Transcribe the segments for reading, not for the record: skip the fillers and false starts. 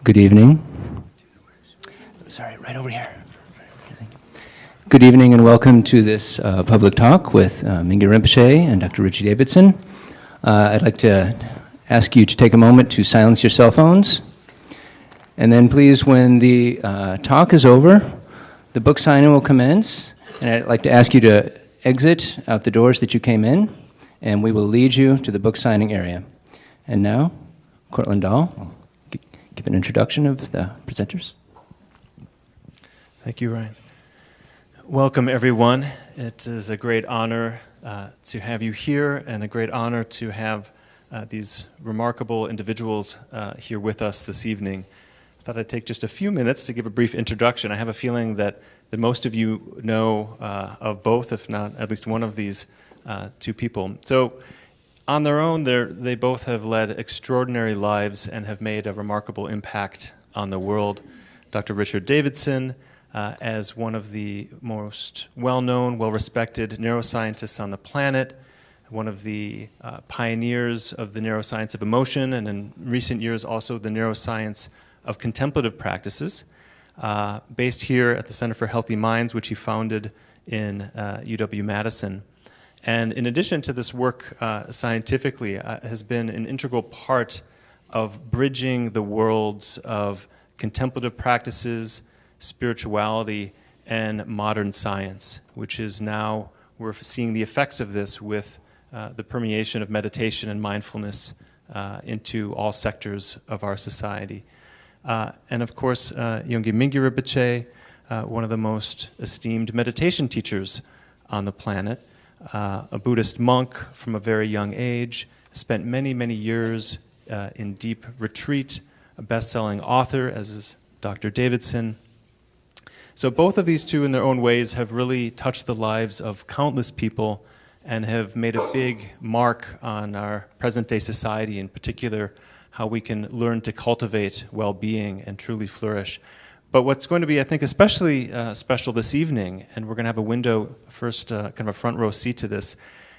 Good evening. Sorry, right over here. Good evening and welcome to this public talk with Mingyur Rinpoche and Dr. Richie Davidson. I'd like to ask you to take a moment to silence your cell phones. And then please, when the talk is over, the book signing will commence. And I'd like to ask you to exit out the doors that you came in, and we will lead you to the book signing area. And now, Cortland Dahl will give an introduction of the presenters. Thank you, Ryan. Welcome, everyone. It is a great honor to have you here, and a great honor to have these remarkable individuals here with us this evening. I thought I'd take just a few minutes to give a brief introduction. I have a feeling that most of you know of both, if not at least one of these two people. So, on their own, they both have led extraordinary lives and have made a remarkable impact on the world. Dr. Richard Davidson, as one of the most well-known, well-respected neuroscientists on the planet, one of the pioneers of the neuroscience of emotion, and in recent years also the neuroscience of contemplative practices, based here at the Center for Healthy Minds, which he founded in UW-Madison. And in addition to this work scientifically, has been an integral part of bridging the worlds of contemplative practices, spirituality, and modern science, which is now, we're seeing the effects of this with the permeation of meditation and mindfulness into all sectors of our society. And of course, Yongey Mingyur Rinpoche, one of the most esteemed meditation teachers on the planet, a Buddhist monk from a very young age, spent many, many years in deep retreat, a best-selling author, as is Dr. Davidson. So both of these two, in their own ways, have really touched the lives of countless people and have made a big mark on our present-day society, in particular, how we can learn to cultivate well-being and truly flourish. But what's going to be, I think, especially special this evening, and we're going to have a window, first kind of a front row seat to this,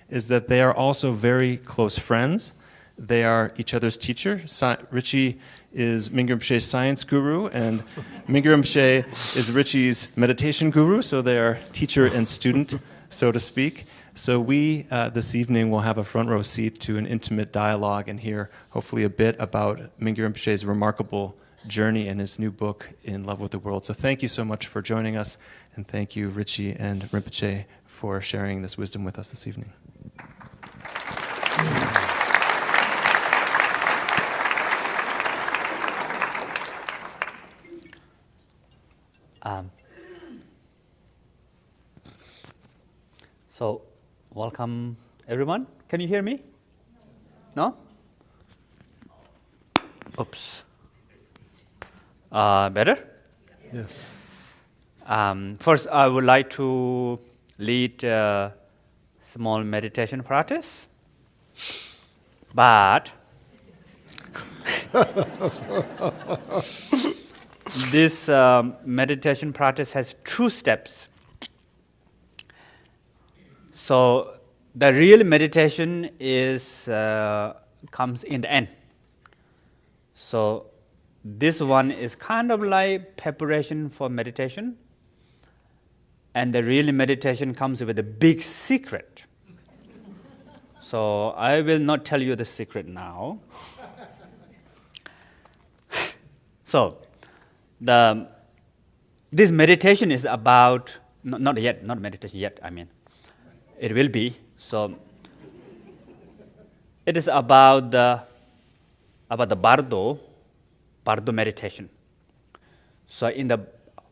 is that they are also very close friends. They are each other's teacher. Richie is Mingyur Rinpoche's science guru, and Mingyur Rinpoche is Richie's meditation guru, so they are teacher and student, so to speak. So we, this evening, will have a front row seat to an intimate dialogue and hear, hopefully, a bit about Mingyur Rinpoche's remarkable journey and his new book, In Love with the World. So thank you so much for joining us, and thank you, Richie and Rinpoche, for sharing this wisdom with us this evening. So, welcome everyone. Can you hear me? No? Oops. Better? Yes. First, I would like to lead a small meditation practice. But this meditation practice has two steps. So the real meditation is comes in the end. So this one is kind of like preparation for meditation, and the real meditation comes with a big secret. So I will not tell you the secret now. So this meditation is about not meditation yet. I mean, it will be. So it is about the Bardo meditation. So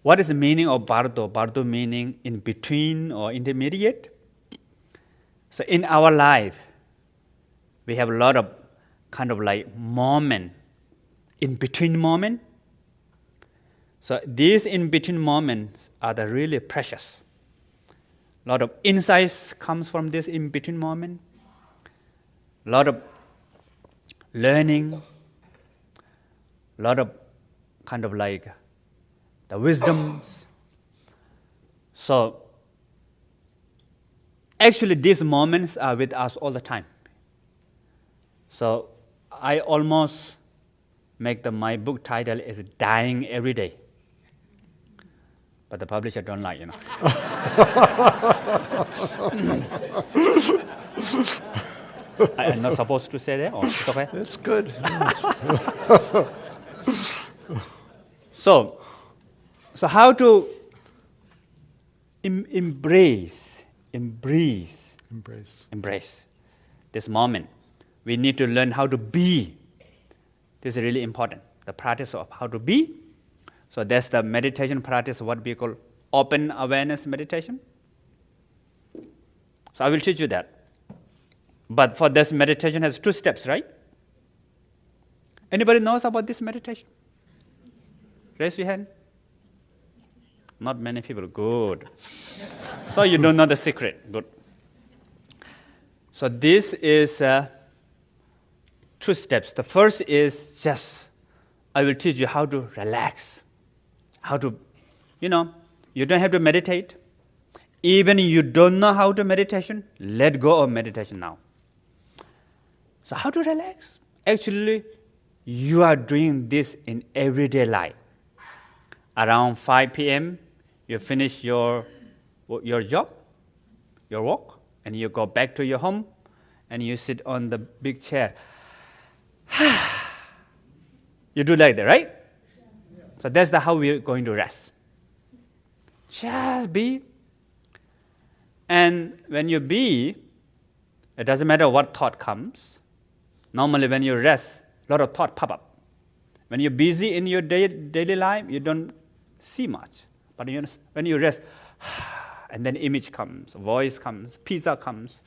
what is the meaning of Bardo? Bardo meaning in between or intermediate. So in our life, we have a lot of kind of like moment, in between moment. So these in between moments are the really precious. A lot of insights comes from this in between moment. A lot of learning. A lot of kind of like the wisdoms. So actually these moments are with us all the time. So I almost my book title is Dying Every Day. But the publisher don't like, I'm not supposed to say that, or it's okay? It's good. So how to embrace this moment? We need to learn how to be. This is really important, the practice of how to be. So that's the meditation practice, what we call open awareness meditation. So I will teach you that. But for this meditation has 2 steps, right? Anybody knows about this meditation? Raise your hand. Not many people. Good. So you don't know the secret. Good. So this is 2 steps. The first is just, I will teach you how to relax. How to, you don't have to meditate. Even you don't know how to meditation, let go of meditation now. So how to relax? Actually, you are doing this in everyday life. Around 5 p.m., you finish your job, your work, and you go back to your home, and you sit on the big chair. You do like that, right? So that's how we're going to rest. Just be. And when you be, it doesn't matter what thought comes. Normally when you rest, a lot of thought pop up. When you're busy in your daily life, you don't see much. But when you rest, and then image comes, voice comes, pizza comes.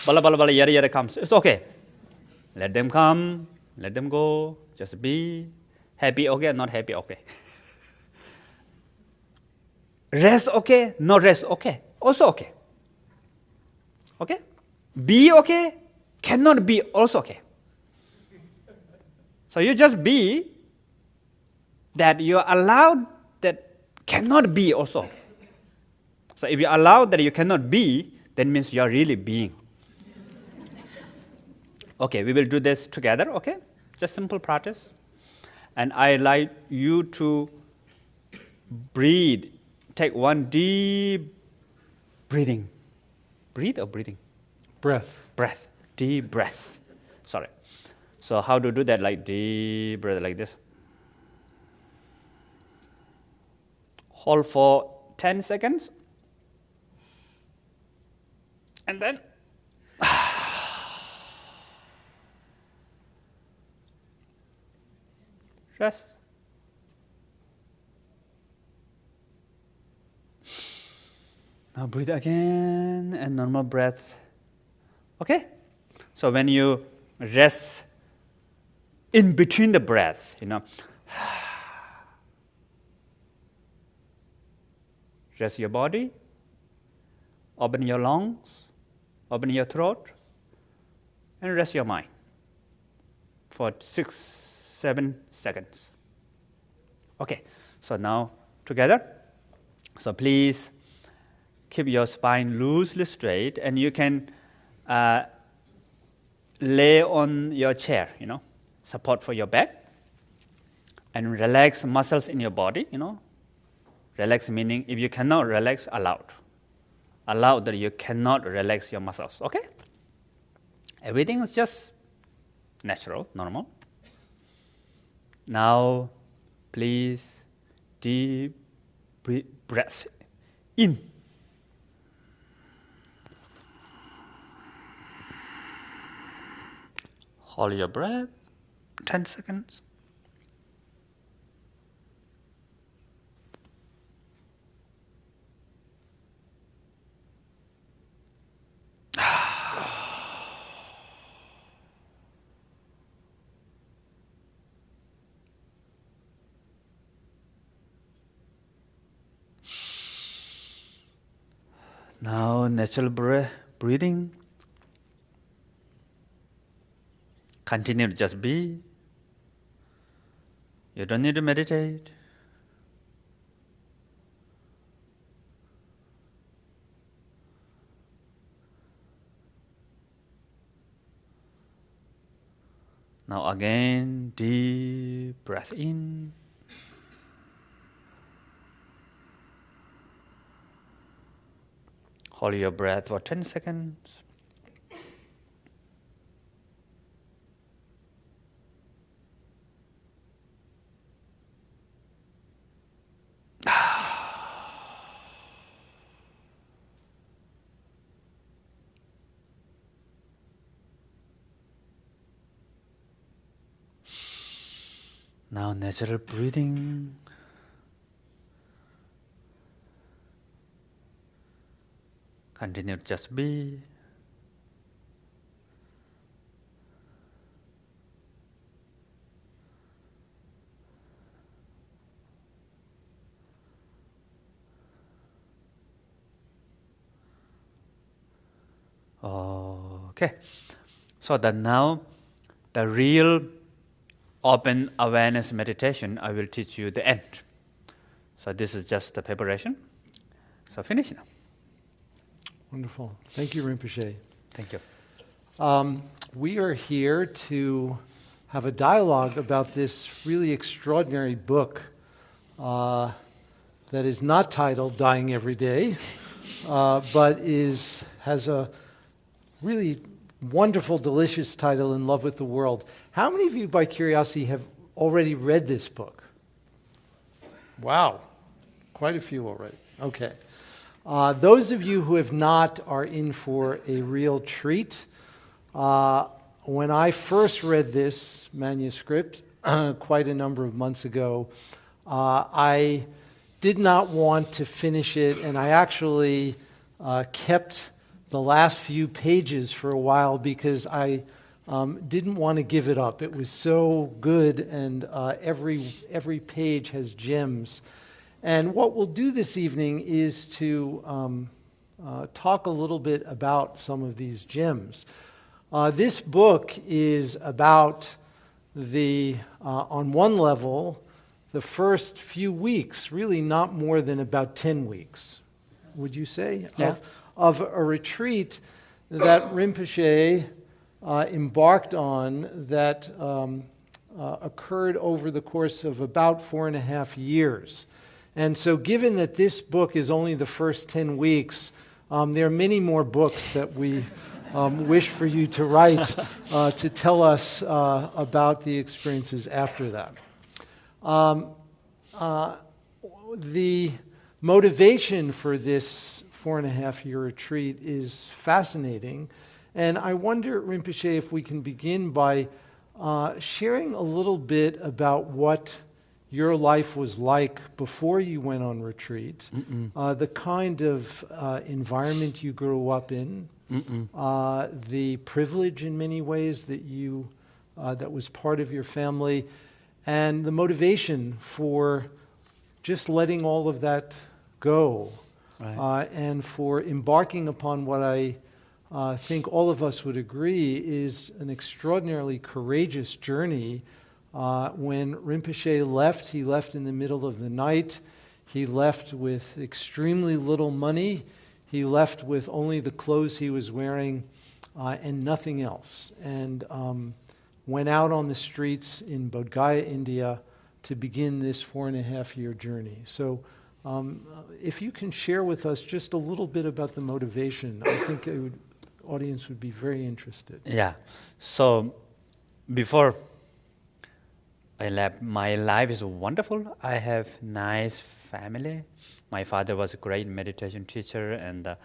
Bala bala bala, yada yada comes. It's okay. Let them come, let them go, just be. Happy, okay, not happy, okay. Rest, okay, no rest, okay, also okay. Okay? Be okay, cannot be, also okay. So you just be that you're allowed that cannot be also. So if you allow that you cannot be, that means you're really being. Okay, we will do this together, okay? Just simple practice. And I like you to breathe. Take one deep breathing. Breathe or breathing? Breath. Breath. Deep breath. Sorry. So how to do that? Like deep breath like this. Hold for 10 seconds. And then rest. Now breathe again and normal breath. Okay? So when you rest in between the breath, rest your body, open your lungs, open your throat, and rest your mind for 6-7 seconds. Okay, so now together. So please keep your spine loosely straight, and you can lay on your chair, support for your back, and relax muscles in your body, Relax meaning if you cannot relax, allow that you cannot relax your muscles, okay? Everything is just natural, normal. Now, please, deep breath in. Hold your breath, 10 seconds. Now, natural breathing. Continue to just be. You don't need to meditate. Now again, deep breath in. Hold your breath for 10 seconds. Now natural breathing. Continue to just be. Okay. So that now the real open awareness meditation, I will teach you the end. So this is just the preparation. So finish now. Wonderful. Thank you, Rinpoche. Thank you. We are here to have a dialogue about this really extraordinary book that is not titled Dying Every Day, but has a really wonderful, delicious title, In Love with the World. How many of you, by curiosity, have already read this book? Wow. Quite a few already. Okay. Those of you who have not are in for a real treat. When I first read this manuscript quite a number of months ago, I did not want to finish it, and I actually kept the last few pages for a while because I didn't want to give it up. It was so good, and every page has gems. And what we'll do this evening is to talk a little bit about some of these gems. This book is about on one level, the first few weeks, really not more than about 10 weeks, would you say? Yeah. Of a retreat that Rinpoche embarked on that occurred over the course of about 4.5 years. And so given that this book is only the first 10 weeks, there are many more books that we wish for you to write to tell us about the experiences after that. The motivation for this 4.5-year retreat is fascinating. And I wonder, Rinpoche, if we can begin by sharing a little bit about what your life was like before you went on retreat, the kind of environment you grew up in, the privilege in many ways that that was part of your family, and the motivation for just letting all of that go, Right. and for embarking upon what I think all of us would agree is an extraordinarily courageous journey. When Rinpoche left, he left in the middle of the night. He left with extremely little money. He left with only the clothes he was wearing and nothing else. And went out on the streets in Bodh Gaya, India, to begin this 4.5-year journey. So if you can share with us just a little bit about the motivation, I think the audience would be very interested. Yeah. So before I left, my life is wonderful. I have nice family. My father was a great meditation teacher, and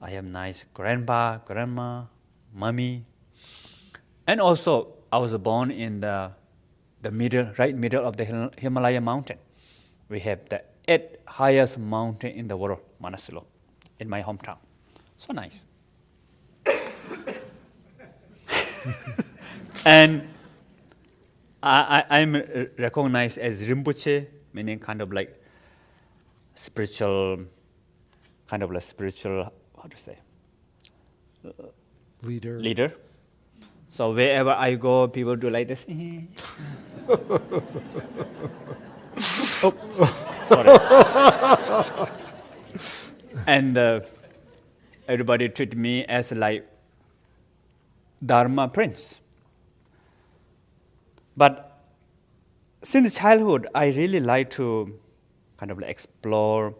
I have nice grandpa, grandma, mommy. And also, I was born in the right middle of the Himalaya mountain. We have the 8th highest mountain in the world, Manasilo, in my hometown. So nice. And I'm recognized as Rinpoche, meaning kind of like spiritual, how to say? Leader. So wherever I go, people do like this. Oh, sorry. And everybody treat me as like Dharma prince. But since childhood, I really like to kind of explore.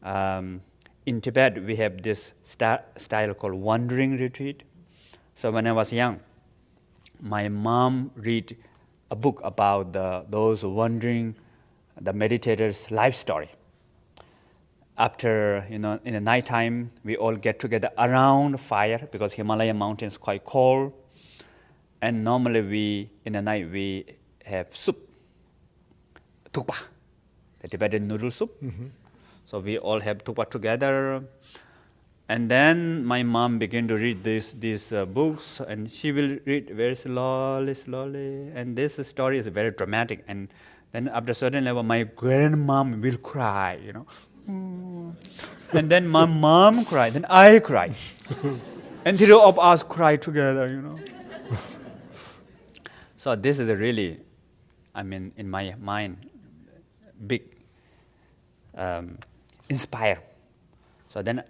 In Tibet, we have this style called wandering retreat. So when I was young, my mom read a book about those wandering, the meditators' life story. After, in the nighttime, we all get together around fire because Himalayan mountains are quite cold. And normally in the night, we have soup, tukpa, the Tibetan noodle soup. Mm-hmm. So we all have tukpa together. And then my mom began to read these books, and she will read very slowly. And this story is very dramatic. And then after a certain level, my grandmom will cry, And then my mom cried, then I cried. And three of us cried together, So this is really, in my mind, big inspire. So then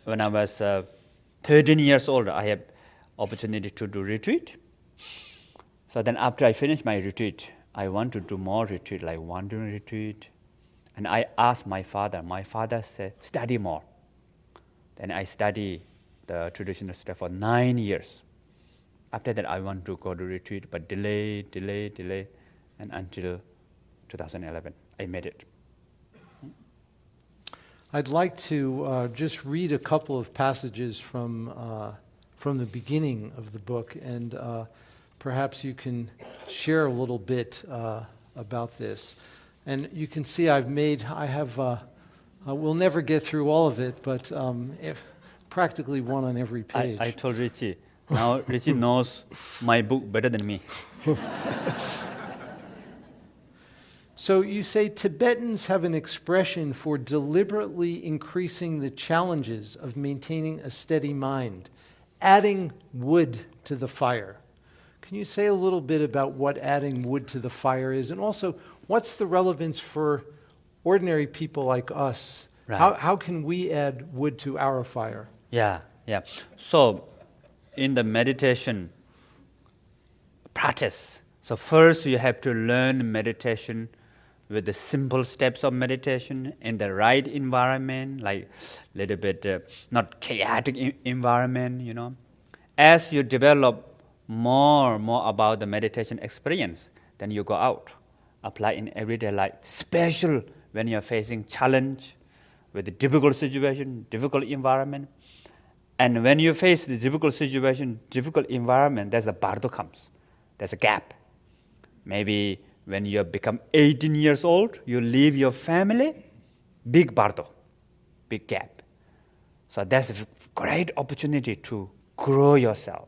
when I was 13 years old, I had opportunity to do retreat. So then after I finished my retreat, I want to do more retreat, like wandering retreat. And I asked my father. My father said, study more. Then I studied the traditional stuff for 9 years. After that, I want to go to retreat, but delay. And until 2011, I made it. I'd like to just read a couple of passages from the beginning of the book, and perhaps you can share a little bit about this. And you can see we'll never get through all of it, but practically one on every page. I told Richie, now Richie knows my book better than me. So you say Tibetans have an expression for deliberately increasing the challenges of maintaining a steady mind, adding wood to the fire. Can you say a little bit about what adding wood to the fire is, and also what's the relevance for ordinary people like us? Right. How can we add wood to our fire? Yeah. So in the meditation practice, so first you have to learn meditation with the simple steps of meditation in the right environment, like a little bit not chaotic environment, As you develop more about the meditation experience, then you go out, apply in everyday life, especially when you're facing challenge with a difficult situation, difficult environment. And when you face the difficult situation, difficult environment, there's a bardo comes. There's a gap. Maybe when you become 18 years old, you leave your family, big bardo, big gap. So that's a great opportunity to grow yourself,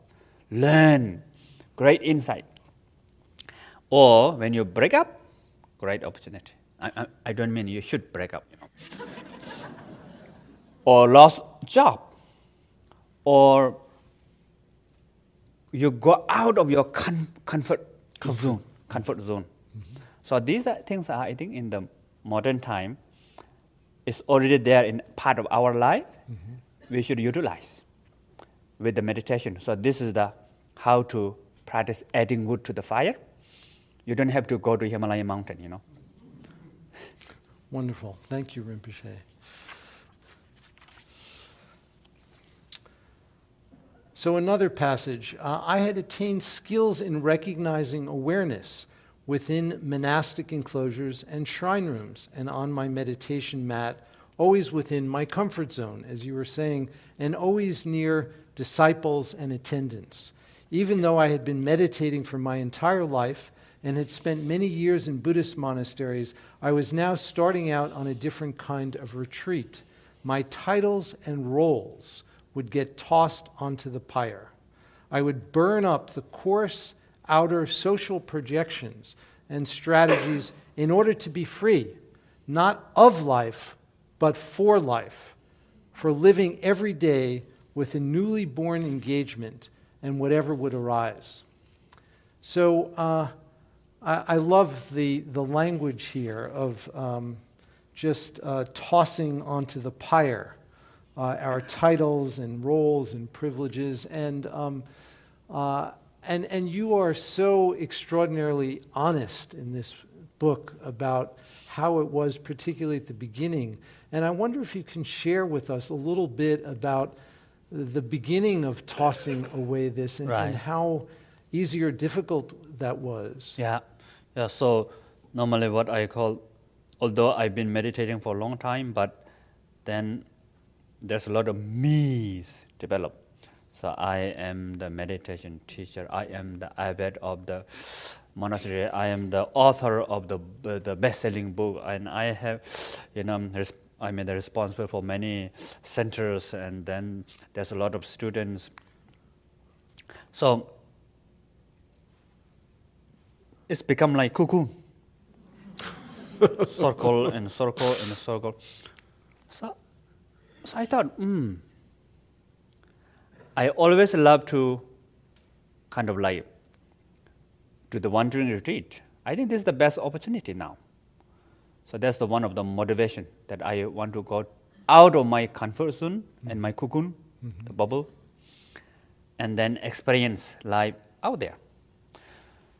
learn, great insight. Or when you break up, great opportunity. I don't mean you should break up, Or lost job, or you go out of your comfort zone. Mm-hmm. So these things are, I think, in the modern time, it's already there in part of our life. Mm-hmm. We should utilize with the meditation. So this is how to practice adding wood to the fire. You don't have to go to Himalayan mountain, Wonderful. Thank you, Rinpoche. So another passage, I had attained skills in recognizing awareness within monastic enclosures and shrine rooms and on my meditation mat, always within my comfort zone, as you were saying, and always near disciples and attendants. Even though I had been meditating for my entire life and had spent many years in Buddhist monasteries, I was now starting out on a different kind of retreat. My titles and roles would get tossed onto the pyre. I would burn up the coarse, outer social projections and strategies in order to be free, not of life, but for life, for living every day with a newly born engagement and whatever would arise. So I love the language here of just tossing onto the pyre our titles and roles and privileges. And And you are so extraordinarily honest in this book about how it was, particularly at the beginning. And I wonder if you can share with us a little bit about the beginning of tossing away this and, Right. and how easy or difficult that was. Yeah. So normally what I call, although I've been meditating for a long time, but then there's a lot of me's developed. So I am the meditation teacher. I am the abbot of the monastery. I am the author of the best-selling book, and I have, I'm responsible for many centers, and then there's a lot of students. So it's become like cocoon, circle and circle and circle. So I thought, I always love to kind of like do the wandering retreat. I think this is the best opportunity now. So that's one of the motivation that I want to go out of my comfort zone and my cocoon, the bubble, and then experience life out there.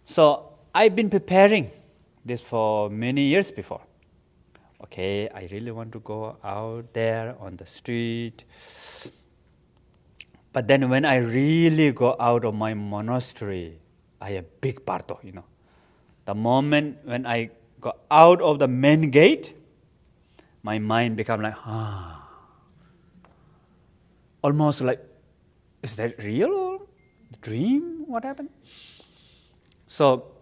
So I've been preparing this for many years before. Okay, I really want to go out there on the street. But then when I really go out of my monastery, I have big bardo, The moment when I go out of the main gate, my mind becomes like, almost like, is that real or dream? What happened? So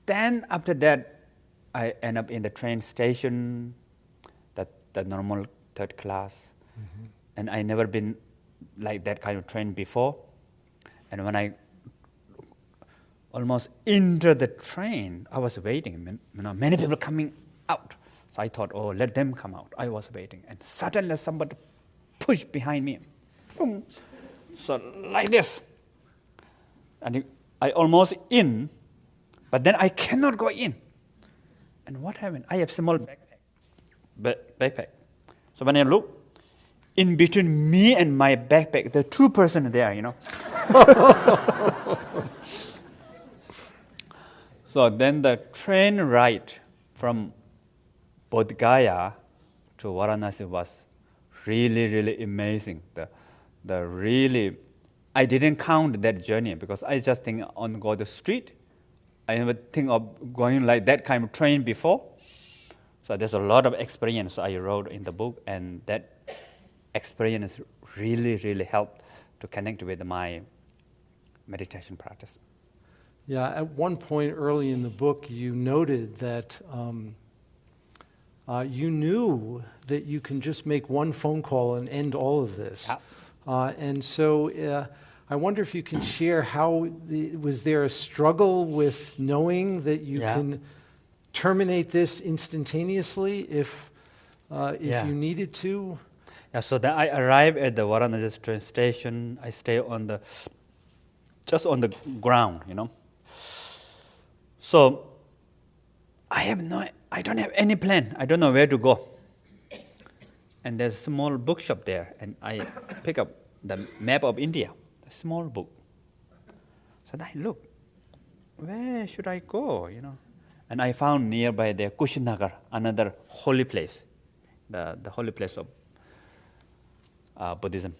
then after that, I end up in the train station, the normal third class. And I never been like that kind of train before. And when I almost entered the train, I was waiting. Many people coming out. So I thought, let them come out. I was waiting. And suddenly somebody pushed behind me. Boom. So like this. And I almost in, but then I cannot go in. And what happened? I have small backpack. So when I look, in between me and my backpack, there are two persons there, So then the train ride from Bodh Gaya to Varanasi was really, really amazing. I didn't count that journey because I just think on go the street. I never think of going like that kind of train before. So there's a lot of experience I wrote in the book, and that experience really, really helped to connect with my meditation practice. Yeah, at one point early in the book, you noted that you knew that you can just make one phone call and end all of this. Yeah. And so I wonder if you can share was there a struggle with knowing that you can terminate this instantaneously if you needed to? Yeah, so then I arrived at the Varanasi train station. I stay just on the ground, So I don't have any plan. I don't know where to go. And there's a small bookshop there, and I pick up the map of India, a small book. So I look, where should I go, And I found nearby there Kushinagar, another holy place, the holy place of Buddhism.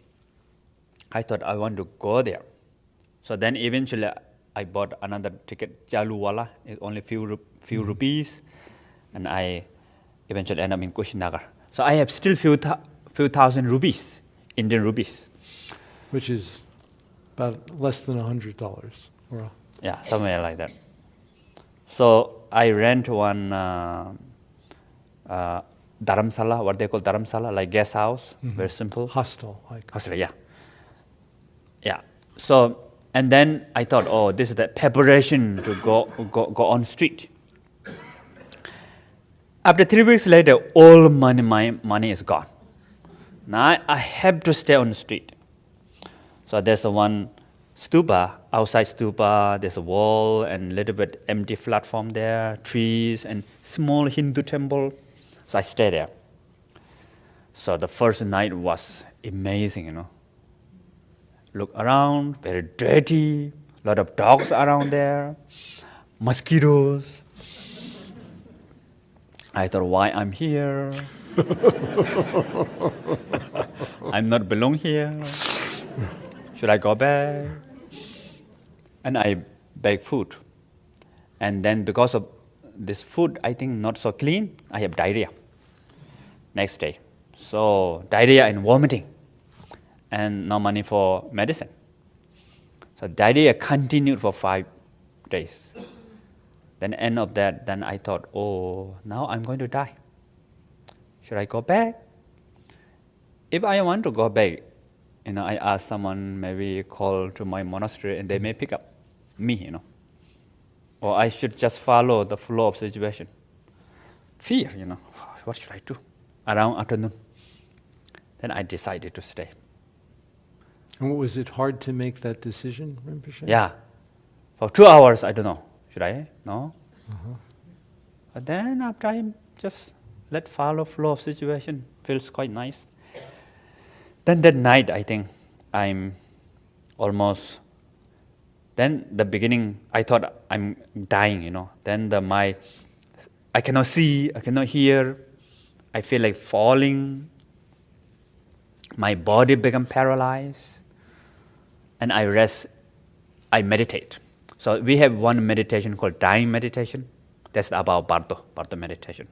I thought I want to go there. So then eventually I bought another ticket, Jaluwala, it's only few rupees, and I eventually end up in Kushinagar. So I have still few thousand rupees, Indian rupees. Which is about less than $100. Yeah, somewhere like that. So I rent one dharamsala, what they call dharamsala, like guest house, very simple. Hostel. Hostel, yeah. Yeah. So, and then I thought, this is the preparation to go on street. After 3 weeks later, all my money is gone. Now I have to stay on the street. So there's one stupa, outside stupa, there's a wall and a little bit empty platform there, trees and small Hindu temple. So I stay there. So the first night was amazing, look around, very dirty, a lot of dogs around there, mosquitoes. I thought, why I'm here? I'm not belong here. Should I go back? And I beg food. And then because of this food, I think not so clean, I have diarrhea next day. So diarrhea and vomiting, and no money for medicine. So diarrhea continued for 5 days. Then end of that, then I thought, oh, now I'm going to die. Should I go back? If I want to go back, I ask someone, maybe call to my monastery, and they may pick up me, Or I should just follow the flow of situation. Fear, what should I do? Around afternoon. Then I decided to stay. And was it hard to make that decision, Rinpoche? Yeah. For 2 hours, I don't know. Should I? No? But then after I just let follow flow of situation, feels quite nice. Then that night, I think I'm almost, then the beginning, I thought I'm dying, Then I cannot see, I cannot hear. I feel like falling. My body become paralyzed. And I rest, I meditate. So we have one meditation called dying meditation. That's about Bardo meditation.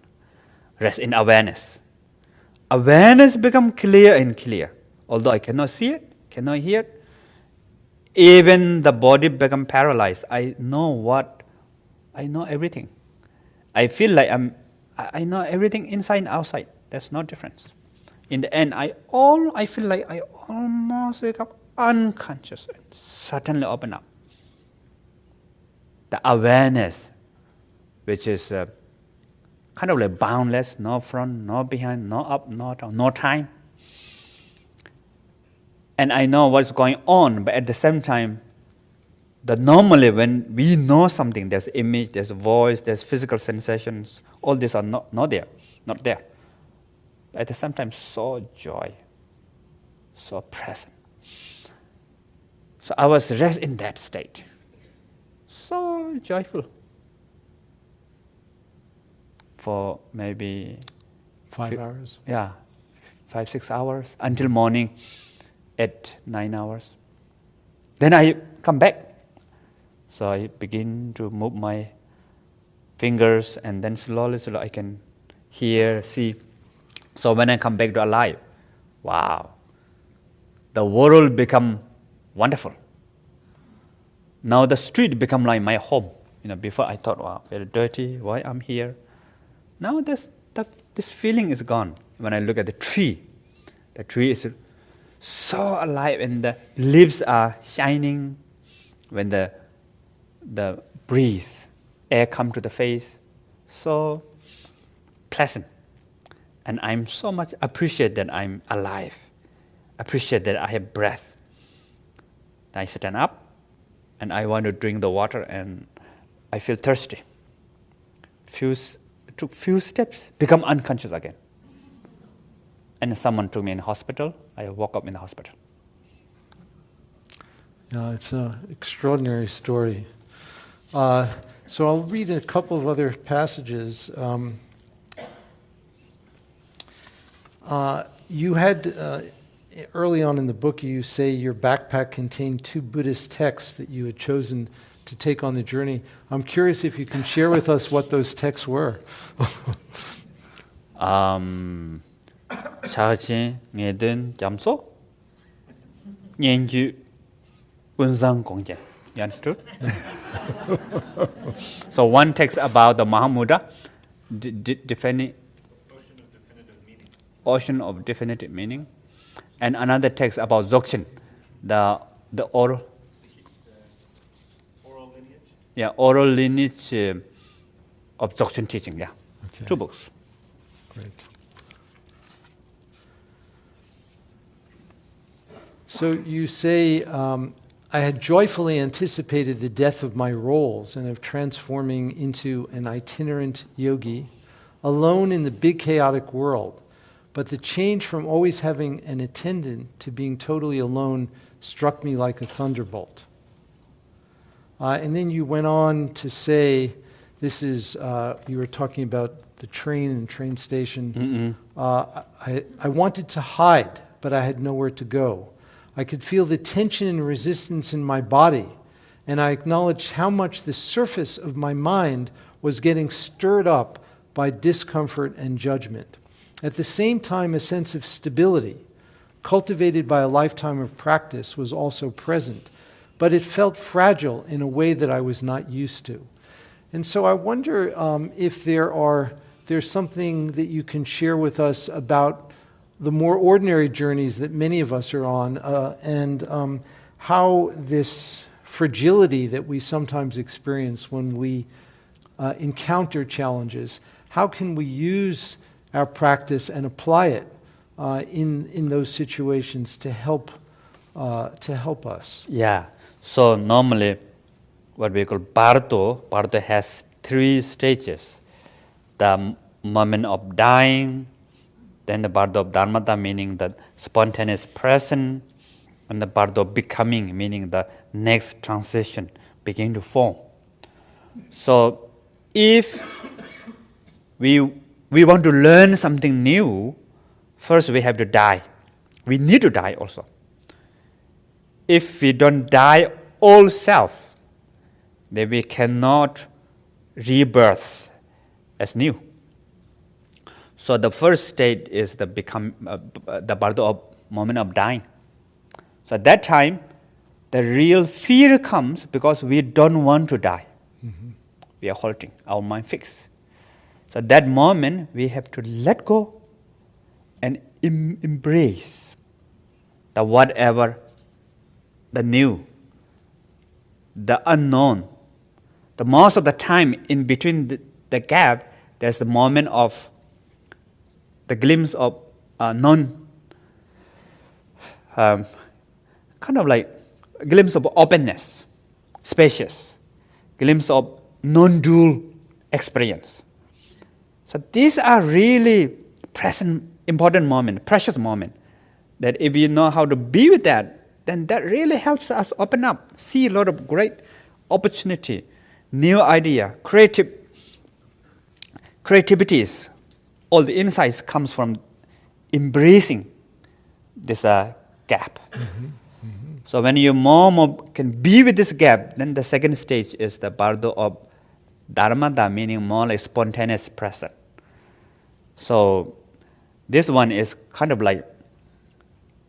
Rest in awareness. Awareness become clear and clear. Although I cannot see it, cannot hear it, even the body become paralyzed. I know everything. I feel like I know everything inside and outside. There's no difference. In the end, I feel like I almost wake up unconscious and suddenly open up. The awareness, which is kind of like boundless, no front, no behind, no up, no down, no time. And I know what's going on, but at the same time, normally when we know something, there's image, there's voice, there's physical sensations, all these are not there. But at the same time, so joy, so present. So I was rest in that state, so joyful for maybe 5 hours? Yeah, 5-6 hours until morning. 8-9 hours. Then I come back. So I begin to move my fingers, and then slowly I can hear, see. So when I come back to alive, wow, the world become wonderful. Now the street become like my home. Before I thought, wow, very dirty, why I'm here? Now this feeling is gone. When I look at the tree is so alive, and the leaves are shining. When the breeze, air come to the face, so pleasant. And I'm so much appreciate that I'm alive, appreciate that I have breath. I stand up, and I want to drink the water, and I feel thirsty. Took few steps, become unconscious again. And someone took me in the hospital. I woke up in the hospital. Yeah, it's an extraordinary story. So I'll read a couple of other passages. You had, early on in the book, you say your backpack contained 2 Buddhist texts that you had chosen to take on the journey. I'm curious if you can share with us what those texts were. 자지 ngeden jamso Yongey Mingyur Rinpoche. You understood? So one text about the Mahamudra, defining ocean of definitive meaning, and another text about Dzogchen, the oral lineage. Yeah, oral lineage of Dzogchen teaching. Yeah, okay. 2 books. Great. So you say, I had joyfully anticipated the death of my roles and of transforming into an itinerant yogi, alone in the big chaotic world. But the change from always having an attendant to being totally alone struck me like a thunderbolt. And then you went on to say, this is, you were talking about the train and train station. I wanted to hide, but I had nowhere to go. I could feel the tension and resistance in my body, and I acknowledged how much the surface of my mind was getting stirred up by discomfort and judgment. At the same time, a sense of stability, cultivated by a lifetime of practice, was also present, but it felt fragile in a way that I was not used to. And so I wonder if there's something that you can share with us about the more ordinary journeys that many of us are on, and how this fragility that we sometimes experience when we encounter challenges, how can we use our practice and apply it in those situations to help us? Yeah. So normally, what we call Bardo has 3 stages. The moment of dying, then the Bardo of Dharmata, meaning the spontaneous present, and the Bardo of becoming, meaning the next transition begin to form. So if we want to learn something new, first we have to die. We need to die also. If we don't die old self, then we cannot rebirth as new. So the first state is the Bardo of moment of dying. So at that time, the real fear comes because we don't want to die. We are halting, our mind fixed. So at that moment, we have to let go and embrace the whatever, the new, the unknown. The most of the time in between the gap, there's the moment of the glimpse of kind of like a glimpse of openness, spacious, glimpse of non-dual experience. So these are really present, important moments, precious moments, that if you know how to be with that, then that really helps us open up, see a lot of great opportunity, new idea, creativities. All the insights comes from embracing this gap. So when you more can be with this gap, then the second stage is the Bardo of Dharmata, meaning more like spontaneous present. So this one is kind of like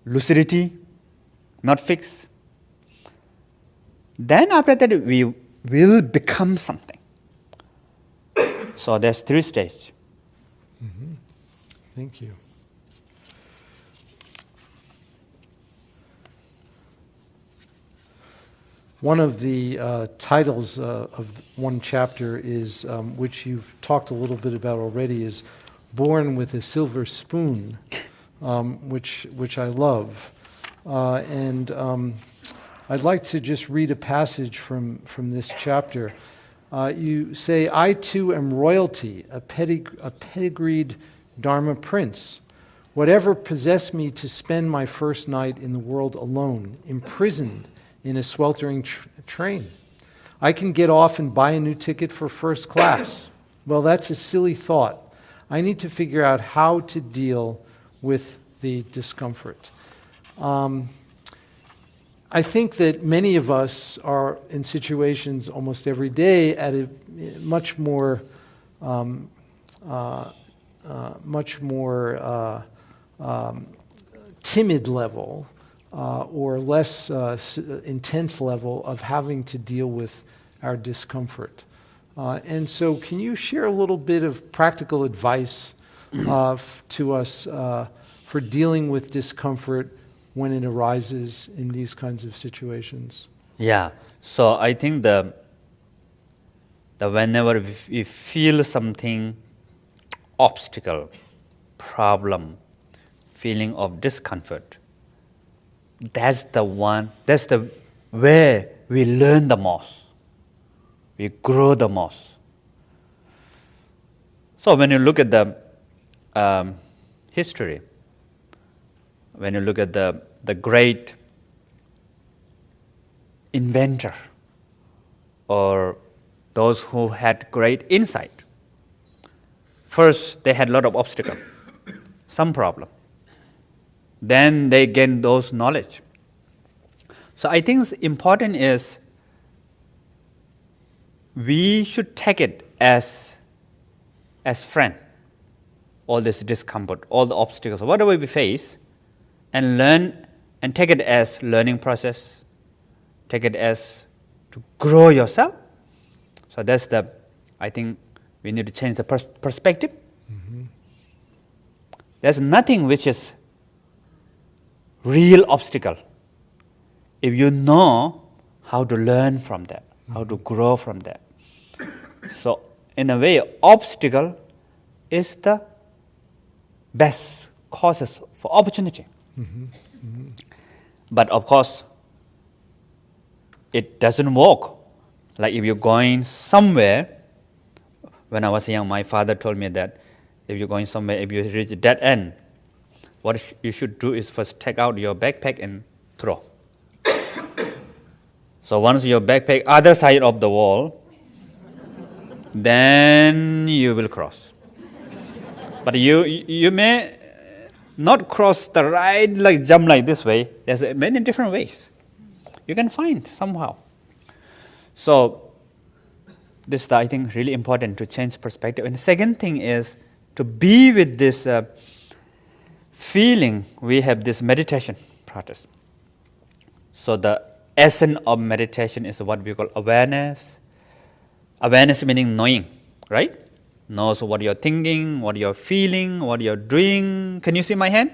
lucidity, not fixed. Then after that, we will become something. So there's 3 stages. Thank you. One of the titles of one chapter is, which you've talked a little bit about already, is Born with a Silver Spoon, which I love. And I'd like to just read a passage from this chapter. You say, I too am royalty, a pedigreed Dharma prince. Whatever possessed me to spend my first night in the world alone, imprisoned in a sweltering train? I can get off and buy a new ticket for first class. Well, that's a silly thought. I need to figure out how to deal with the discomfort. I think that many of us are in situations almost every day at a much more timid level or less intense level of having to deal with our discomfort. And so can you share a little bit of practical advice to us for dealing with discomfort when it arises in these kinds of situations? Yeah. So I think the whenever we feel something, obstacle, problem, feeling of discomfort, that's the where we learn the most, we grow the most. So when you look at the history, when you look at the great inventor or those who had great insight. First, they had a lot of obstacles, some problem. Then they gained those knowledge. So I think it's important is we should take it as friend, all this discomfort, all the obstacles, whatever we face, and learn and take it as learning process, take it as to grow yourself. So that's I think we need to change the perspective. Mm-hmm. There's nothing which is real obstacle if you know how to learn from that, how to grow from that. So in a way, obstacle is the best causes for opportunity. Mm-hmm. Mm-hmm. But of course, it doesn't work. Like if you're going somewhere, when I was young, my father told me that if you're going somewhere, if you reach that end, what you should do is first take out your backpack and throw. So once your backpack other side of the wall, then you will cross. But you may not cross the right, like jump like this way. There's many different ways. You can find somehow. So this is, I think, really important to change perspective. And the second thing is to be with this feeling. We have this meditation practice. So the essence of meditation is what we call awareness. Awareness meaning knowing, right? Knows what you're thinking, what you're feeling, what you're doing. Can you see my hand?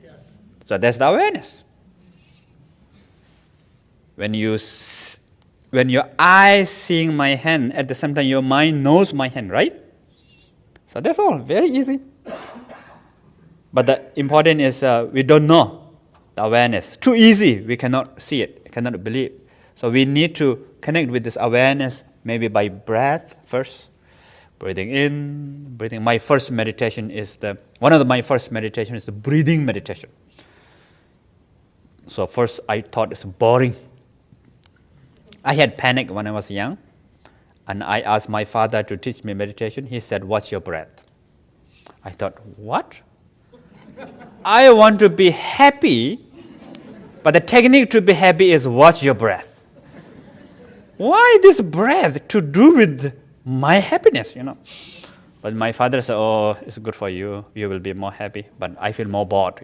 Yes. So that's the awareness. When your eyes seeing my hand, at the same time your mind knows my hand, right? So that's all, very easy. But the important is we don't know the awareness. Too easy, we cannot see it, cannot believe. So we need to connect with this awareness, maybe by breath first. Breathing in, breathing. My first meditation is my first meditation is the breathing meditation. So first I thought it's boring. I had panic when I was young, and I asked my father to teach me meditation. He said, "Watch your breath." I thought, what? I want to be happy, but the technique to be happy is watch your breath. Why this breath to do with my happiness, But my father said, "Oh, it's good for you. You will be more happy." But I feel more bored,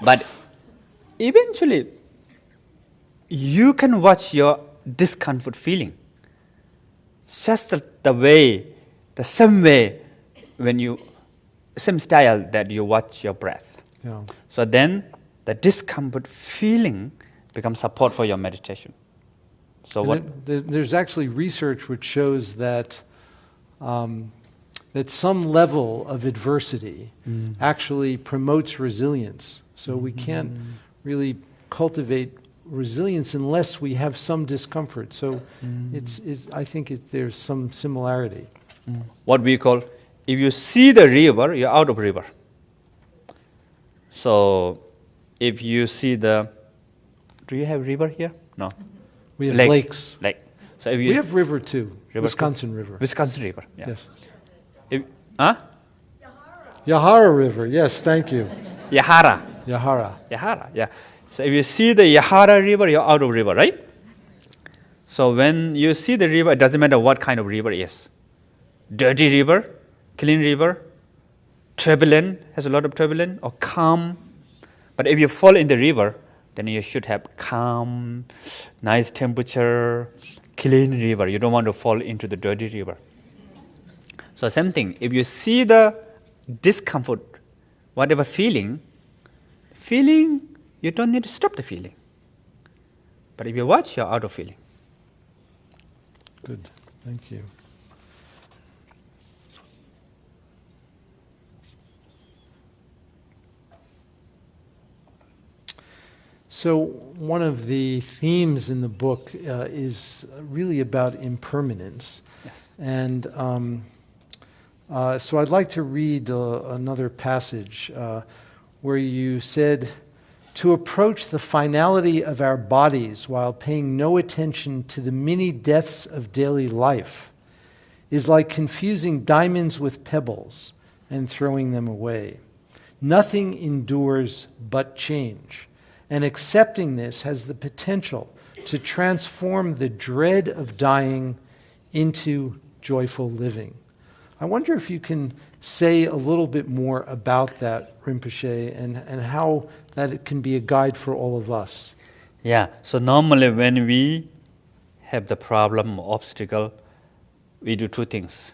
But eventually, you can watch your discomfort feeling. Just the same way same style that you watch your breath. Yeah. So then the discomfort feeling becomes support for your meditation. So there's actually research which shows that that some level of adversity actually promotes resilience. So we can't really cultivate resilience unless we have some discomfort. So I think there's some similarity. What we call, if you see the river, you're out of river. So if you see do you have river here? No. We have lakes. Lake. So we have river too. Wisconsin River. Wisconsin River, yeah. Yes. Yahara River, yes, thank you. Yahara, yeah. So if you see the Yahara River, you're out of river, right? So when you see the river, it doesn't matter what kind of river it is. Dirty river, clean river, turbulent, has a lot of turbulence, or calm. But if you fall in the river, then you should have calm, nice temperature, clean river. You don't want to fall into the dirty river. So same thing, if you see the discomfort, whatever feeling, you don't need to stop the feeling. But if you watch, you're out of feeling. Good, thank you. So one of the themes in the book is really about impermanence. Yes. And so I'd like to read another passage where you said To approach the finality of our bodies while paying no attention to the many deaths of daily life is like confusing diamonds with pebbles and throwing them away. Nothing endures but change, and accepting this has the potential to transform the dread of dying into joyful living. I wonder if you can say a little bit more about that, Rinpoche, and how that it can be a guide for all of us. Yeah, so normally when we have the problem, obstacle, we do two things.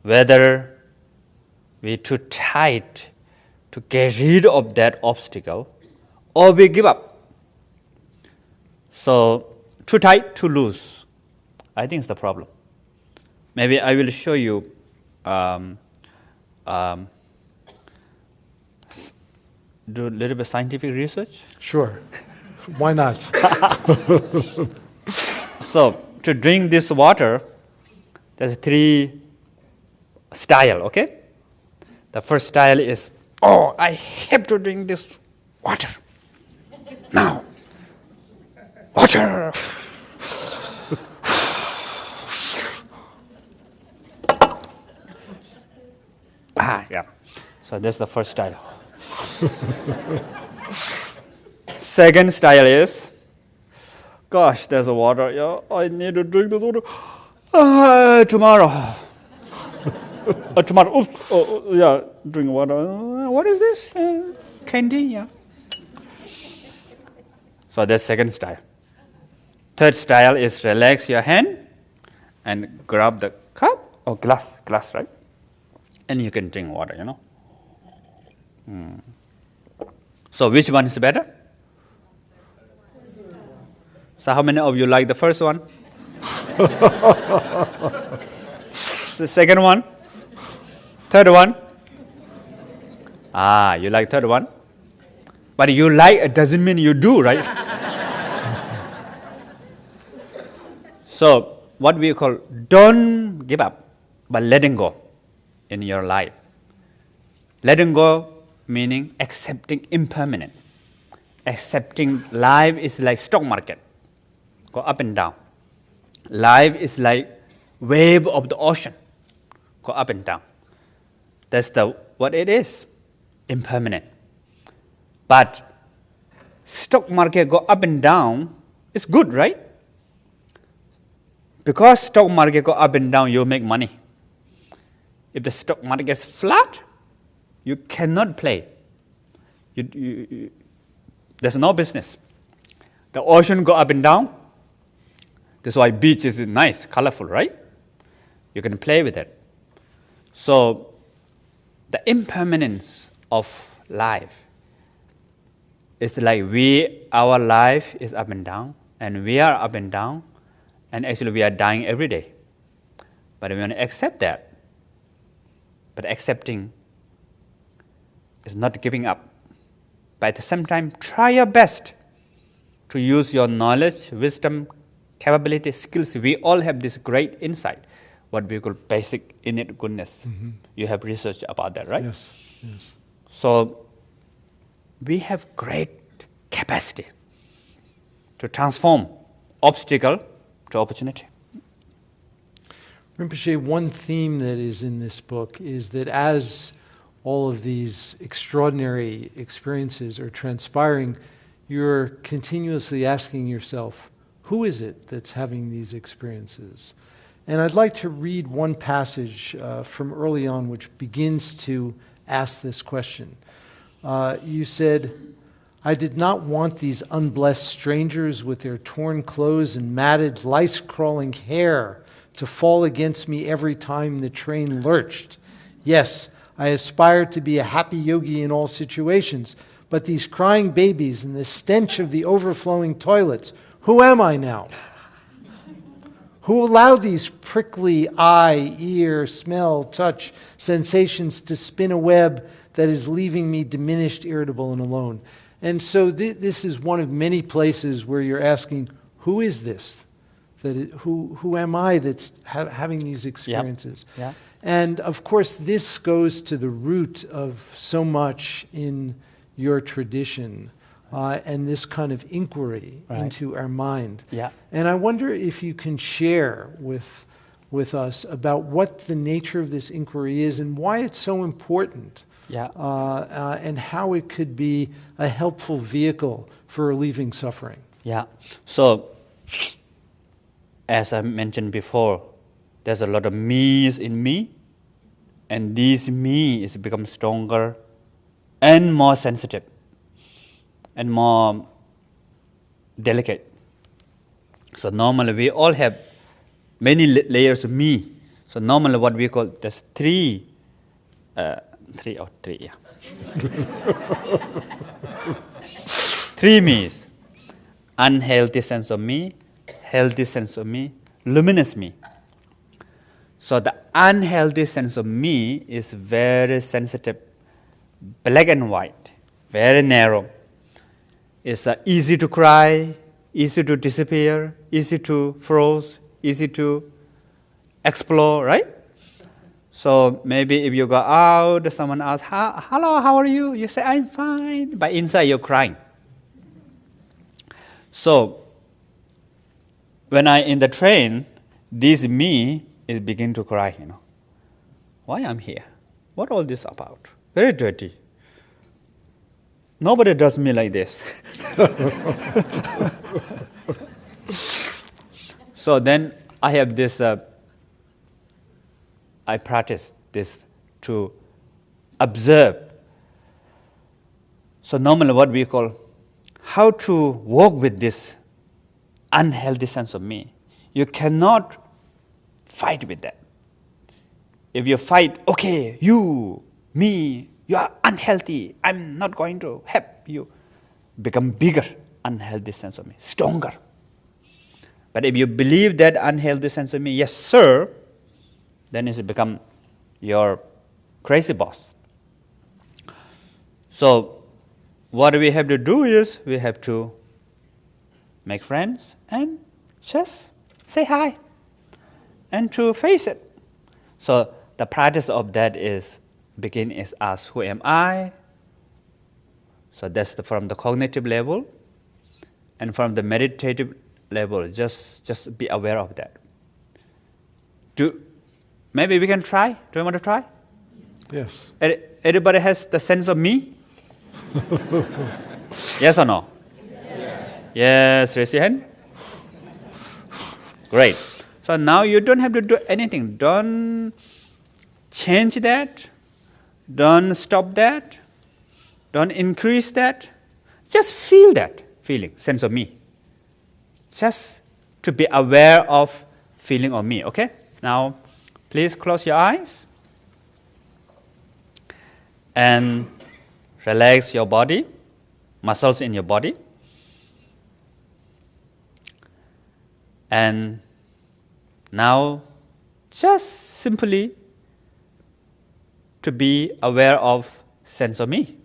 Whether we're too tight to get rid of that obstacle, or we give up. So, too tight, too loose. I think it's the problem. Maybe I will show you do a little bit scientific research. Sure. Why not? So, to drink this water, there's 3 styles, okay? The first style is, oh, I have to drink this water. Now. Water. Yeah. So that's the first style. Second style is, gosh, there's a water. Yeah, I need to drink this water. Tomorrow. Tomorrow. Oops. Yeah, drink water. What is this? Candy. Yeah. So that's second style. Third style is relax your hand and grab the cup or glass, right? And you can drink water, you know. So which one is better? So how many of you like the first one? The second one? Third one? You like third one? But you like, it doesn't mean you do, right? So what we call, don't give up, but letting go in your life. Letting go meaning accepting impermanent. Accepting life is like stock market, go up and down. Life is like wave of the ocean, go up and down. That's what it is, impermanent. But stock market go up and down, it's good, right? Because stock market go up and down, you make money. If the stock market gets flat, you cannot play. There's no business. The ocean go up and down. That's why beach is nice, colorful, right? You can play with it. So the impermanence of life is like our life is up and down, and we are up and down, and actually we are dying every day. But we want to accept that. But accepting is not giving up. But at the same time, try your best to use your knowledge, wisdom, capability, skills. We all have this great insight, what we call basic innate goodness. Mm-hmm. You have research about that, right? Yes, yes. So we have great capacity to transform obstacle to opportunity. Rinpoche, one theme that is in this book is that as all of these extraordinary experiences are transpiring, you're continuously asking yourself, who is it that's having these experiences? And I'd like to read one passage from early on which begins to ask this question. You said, I did not want these unblessed strangers with their torn clothes and matted, lice-crawling hair to fall against me every time the train lurched. Yes, I aspired to be a happy yogi in all situations, but these crying babies and the stench of the overflowing toilets, who am I now? Who allowed these prickly eye, ear, smell, touch sensations to spin a web that is leaving me diminished, irritable, and alone? And so this is one of many places where you're asking, who is this? Who am I that's having these experiences? Yep. Yeah. And of course, this goes to the root of so much in your tradition. and this kind of inquiry Right. into our mind. Yeah. And I wonder if you can share with us about what the nature of this inquiry is and why it's so important, Yeah. and how it could be a helpful vehicle for relieving suffering. Yeah. So, as I mentioned before, there's a lot of me's in me, and these me is become stronger and more sensitive and more delicate. So normally we all have many layers of me. So normally what we call there's three, yeah. Three me's: unhealthy sense of me, healthy sense of me, luminous me. So the unhealthy sense of me is very sensitive, black and white, very narrow. It's easy to cry, easy to disappear, easy to froze, easy to explore, right? So maybe if you go out, someone asks, hello, how are you? You say, I'm fine, but inside you're crying. So when I in the train, this me is begin to cry, Why I'm here? What all this about? Very dirty. Nobody does me like this. So then I have this, I practice this to observe. So normally what we call how to work with this unhealthy sense of me. You cannot fight with that. If you fight, okay, you, me, you are unhealthy, I'm not going to help you. Become bigger, unhealthy sense of me, stronger. But if you believe that unhealthy sense of me, yes, sir, then it become your crazy boss. So what we have to do is we have to make friends and just say hi and to face it. So the practice of that is begin is ask, who am I? So that's from the cognitive level, and from the meditative level, just be aware of that. Maybe we can try. Do you want to try? Yes. Everybody has the sense of me? Yes or no? Yes, raise your hand. Great. So now you don't have to do anything. Don't change that. Don't stop that. Don't increase that. Just feel that feeling, sense of me. Just to be aware of feeling of me, okay? Now, please close your eyes and relax your body, muscles in your body. And now, just simply to be aware of sense of me.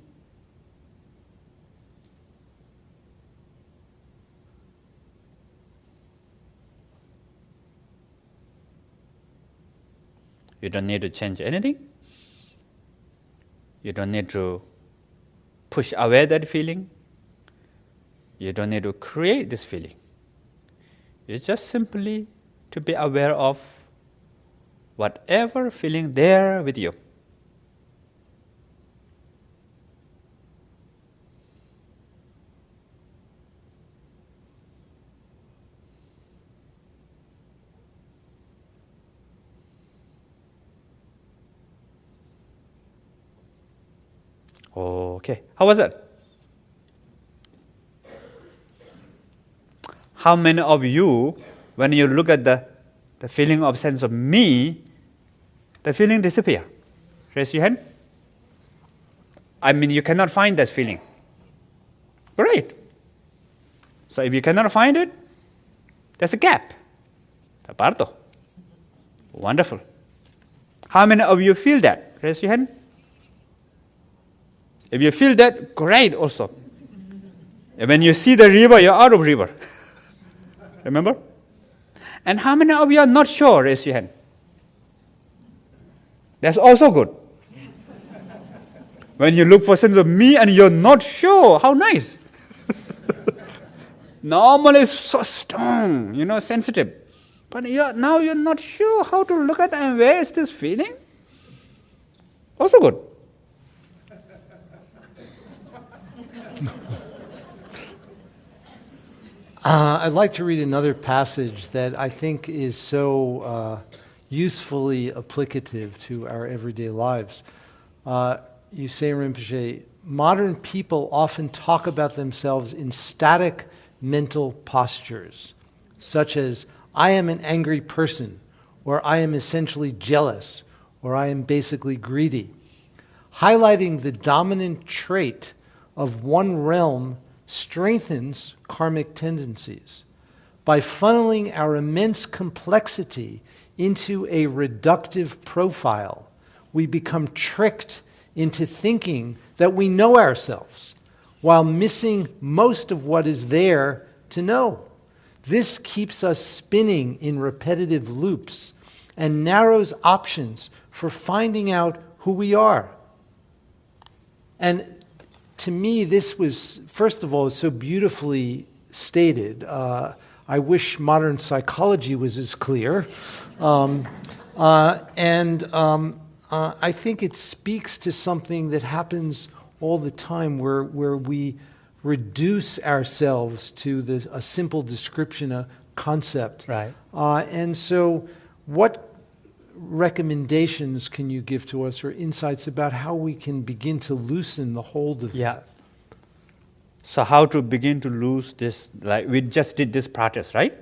You don't need to change anything. You don't need to push away that feeling. You don't need to create this feeling. You just simply to be aware of whatever feeling there with you. Okay, how was it? How many of you, when you look at the feeling of sense of me, the feeling disappear? Raise your hand. I mean, you cannot find that feeling. Great. So if you cannot find it, there's a gap. Taparto. Wonderful. How many of you feel that? Raise your hand. If you feel that, great also. And when you see the river, you're out of river. Remember? And how many of you are not sure? Raise your hand. That's also good. When you look for sense of me and you're not sure, how nice. Normally it's so strong, sensitive. But now you're not sure how to look at and where is this feeling? Also good. I'd like to read another passage that I think is so usefully applicative to our everyday lives. You say, Rinpoche, modern people often talk about themselves in static mental postures, such as, I am an angry person, or I am essentially jealous, or I am basically greedy, highlighting the dominant trait of one realm strengthens karmic tendencies. By funneling our immense complexity into a reductive profile, we become tricked into thinking that we know ourselves, while missing most of what is there to know. This keeps us spinning in repetitive loops and narrows options for finding out who we are. And to me, this was, first of all, so beautifully stated. I wish modern psychology was as clear. I think it speaks to something that happens all the time where we reduce ourselves to a simple description, a concept. Right. And so what recommendations can you give to us or insights about how we can begin to loosen the hold of that? So how to begin to lose this, like we just did this practice, right?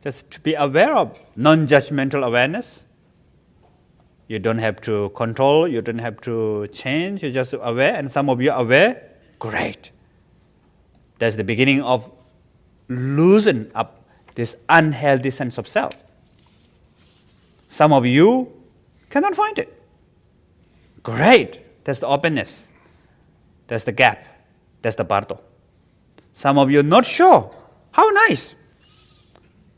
Just to be aware of non-judgmental awareness. You don't have to control, you don't have to change, you're just aware, and some of you are aware, great. That's the beginning of loosen up this unhealthy sense of self. Some of you cannot find it. Great, that's the openness. That's the gap. That's the bardo. Some of you are not sure. How nice.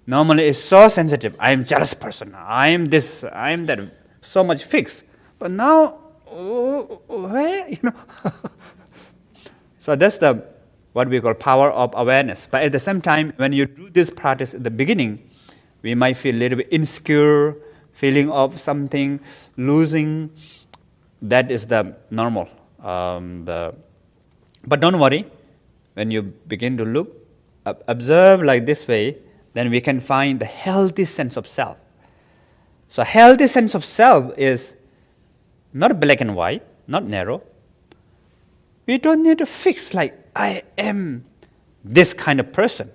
Normally it's so sensitive. I am jealous person. I am this, I am that. So much fixed. But now, where, So that's what we call power of awareness. But at the same time, when you do this practice at the beginning, we might feel a little bit insecure, feeling of something, losing. That is the normal. But don't worry. When you begin to look, observe like this way, then we can find the healthy sense of self. So healthy sense of self is not black and white, not narrow. We don't need to fix like, I am this kind of person.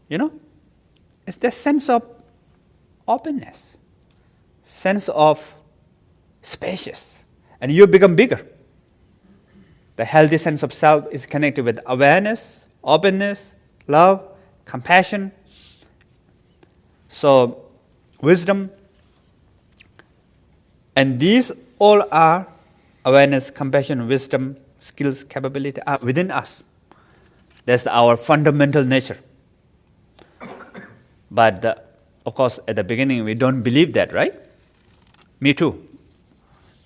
It's the sense of openness, sense of spacious, and you become bigger. The healthy sense of self is connected with awareness, openness, love, compassion. So wisdom, and these all are awareness, compassion, wisdom, skills, capability are within us. That's our fundamental nature. But of course, at the beginning, we don't believe that, right? Me too.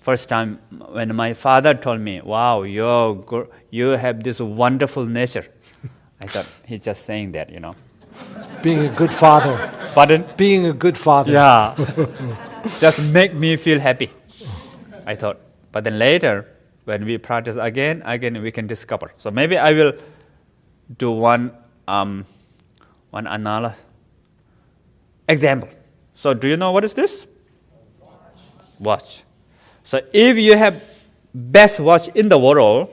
First time when my father told me, wow, you have this wonderful nature. I thought he's just saying that, Being a good father. Pardon? Being a good father. Yeah. Just make me feel happy, I thought. But then later, when we practice again, we can discover. So maybe I will do one another example. So do you know what is this? Watch. So if you have best watch in the world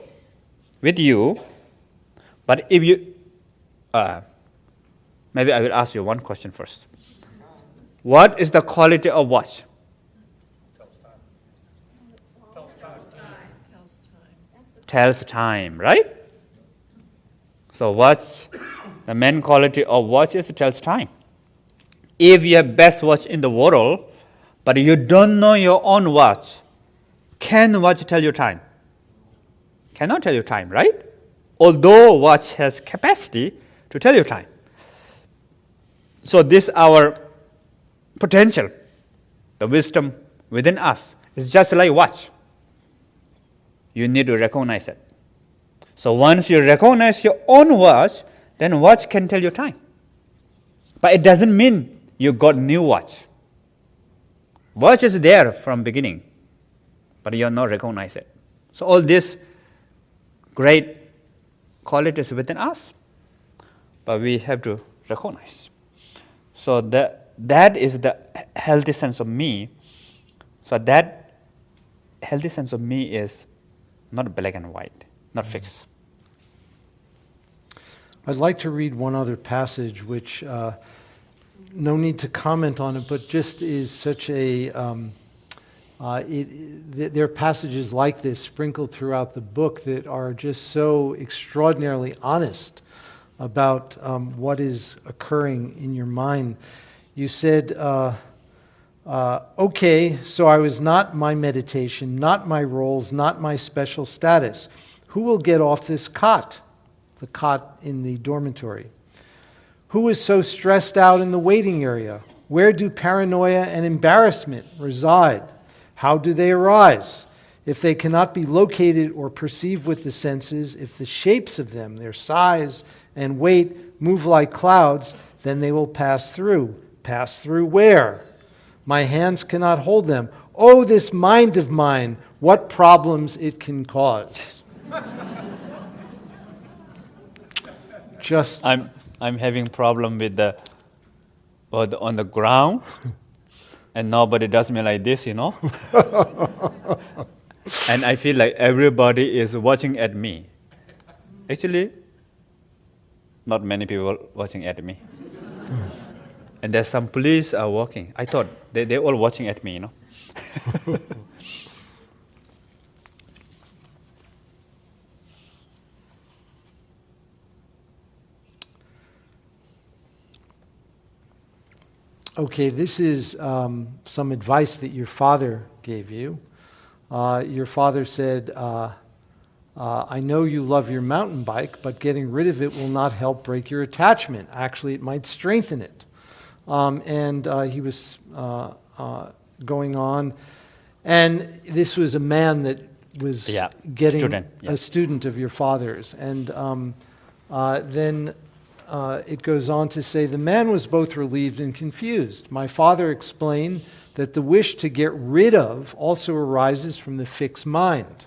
with you, but if you, maybe I will ask you one question first. What is the quality of watch? Tells time, right? So watch, the main quality of watch is it tells time. If you have best watch in the world, but you don't know your own watch, can watch tell you time? Cannot tell you time, right? Although watch has capacity to tell you time. So this our potential, the wisdom within us is just like watch. You need to recognize it. So once you recognize your own watch, then watch can tell you time. But it doesn't mean you got new watch. Watch is there from beginning, but you are not recognize it. So all these great qualities within us, but we have to recognize. So that is the healthy sense of me. So that healthy sense of me is not black and white, not fixed. I'd like to read one other passage, which no need to comment on it, but just is such a... there are passages like this sprinkled throughout the book that are just so extraordinarily honest about what is occurring in your mind. You said, okay, so I was not my meditation, not my roles, not my special status. Who will get off this cot? The cot in the dormitory. Who is so stressed out in the waiting area? Where do paranoia and embarrassment reside? How do they arise? If they cannot be located or perceived with the senses, if the shapes of them, their size and weight, move like clouds, then they will pass through. Pass through where? My hands cannot hold them. Oh, this mind of mine, what problems it can cause. Just I'm having problem with the on the ground, and nobody does me like this, And I feel like everybody is watching at me. Actually, not many people watching at me. And there's some police are walking. I thought they're all watching at me, Okay, this is some advice that your father gave you. Your father said, I know you love your mountain bike, but getting rid of it will not help break your attachment. Actually, it might strengthen it. And he was going on. And this was a man that was a student of your father's. And then it goes on to say, the man was both relieved and confused. My father explained that the wish to get rid of also arises from the fixed mind.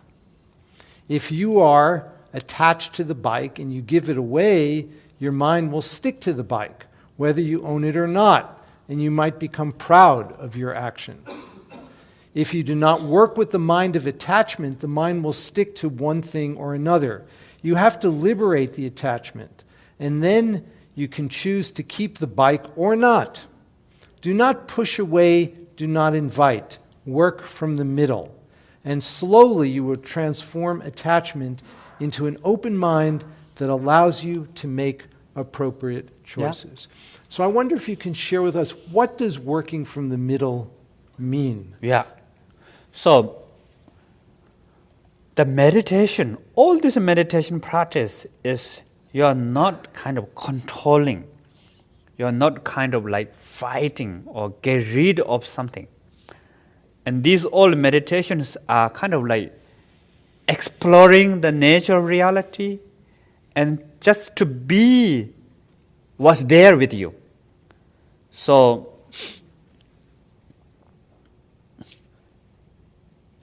If you are attached to the bike and you give it away, your mind will stick to the bike, whether you own it or not, and you might become proud of your action. If you do not work with the mind of attachment, the mind will stick to one thing or another. You have to liberate the attachment, and then you can choose to keep the bike or not. Do not push away, do not invite. Work from the middle. And slowly you will transform attachment into an open mind that allows you to make appropriate choices. Yeah. So I wonder if you can share with us, what does working from the middle mean? Yeah. So the meditation, all this meditation practice is you are not kind of controlling. You are not kind of like fighting or get rid of something. And these all meditations are kind of like exploring the nature of reality and just to be what's there with you. So,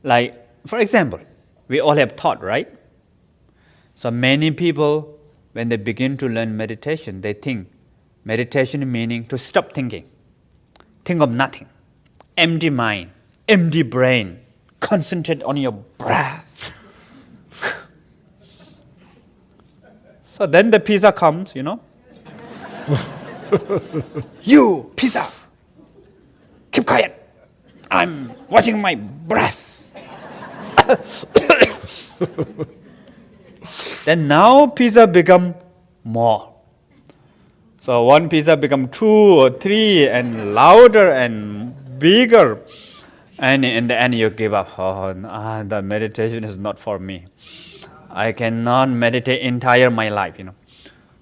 like, for example, we all have thought, right? So many people, when they begin to learn meditation, they think meditation meaning to stop thinking. Think of nothing. Empty mind, empty brain. Concentrate on your breath. So then the pizza comes, You, pizza, keep quiet. I'm watching my breath. Then now pizza become more. So one pizza become 2 or 3 and louder and bigger. And in the end you give up. The meditation is not for me. I cannot meditate entire my life,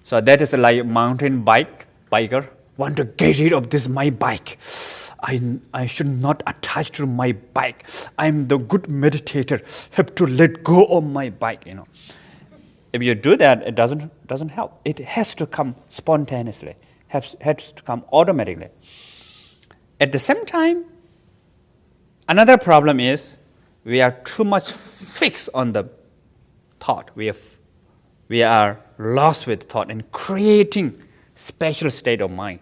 So that is like mountain biker. Want to get rid of this my bike. I should not attach to my bike. I'm the good meditator. Have to let go of my bike, If you do that, it doesn't help. It has to come spontaneously, has to come automatically. At the same time, another problem is we are too much fixed on the thought. We are lost with thought and creating special state of mind.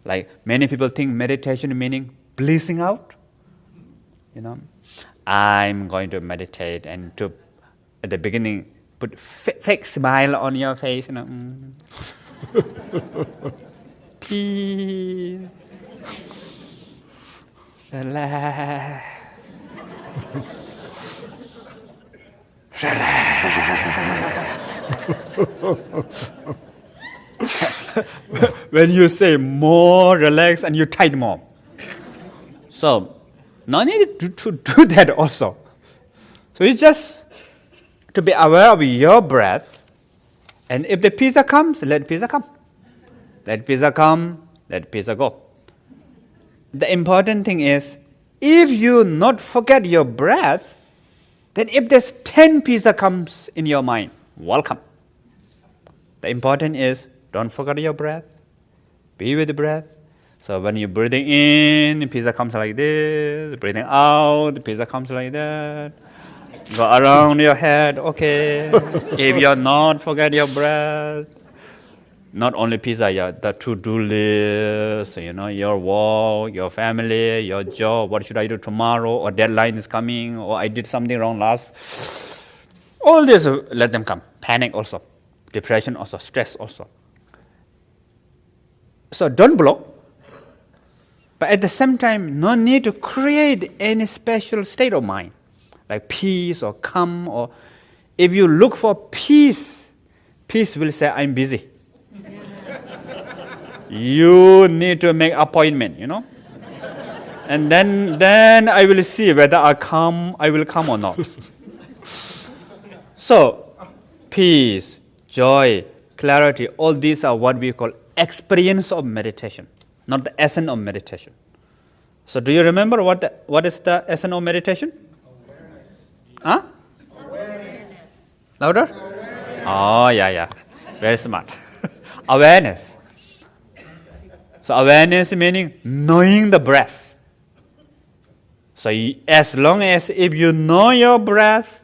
Like many people think meditation meaning blissing out. I'm going to meditate and to at the beginning put fake smile on your face. Peace, relax, when you say more relax and you tight more. So, no need to do that also. So it's just to be aware of your breath, and if the pizza comes, let pizza come. Let pizza come, let pizza go. The important thing is, if you not forget your breath, then if there's 10 pizza comes in your mind, welcome. The important is, don't forget your breath. Be with the breath. So when you're breathing in, the pizza comes like this. Breathing out, the pizza comes like that. Go around your head, okay. If you're not forget your breath, not only pizza, the to-do list, your work, your family, your job, what should I do tomorrow, or deadline is coming, or I did something wrong last. All this, let them come. Panic also, depression also, stress also. So don't block. But at the same time, no need to create any special state of mind, like peace or calm. Or if you look for peace, peace will say, I'm busy. You need to make appointment, And then I will see whether I will come or not. So, peace, joy, clarity, all these are what we call experience of meditation, not the essence of meditation. So do you remember what is the essence of meditation? Awareness. Huh? Awareness. Louder? Awareness. Oh, yeah. Very smart. Awareness. So awareness meaning knowing the breath. So as long as if you know your breath,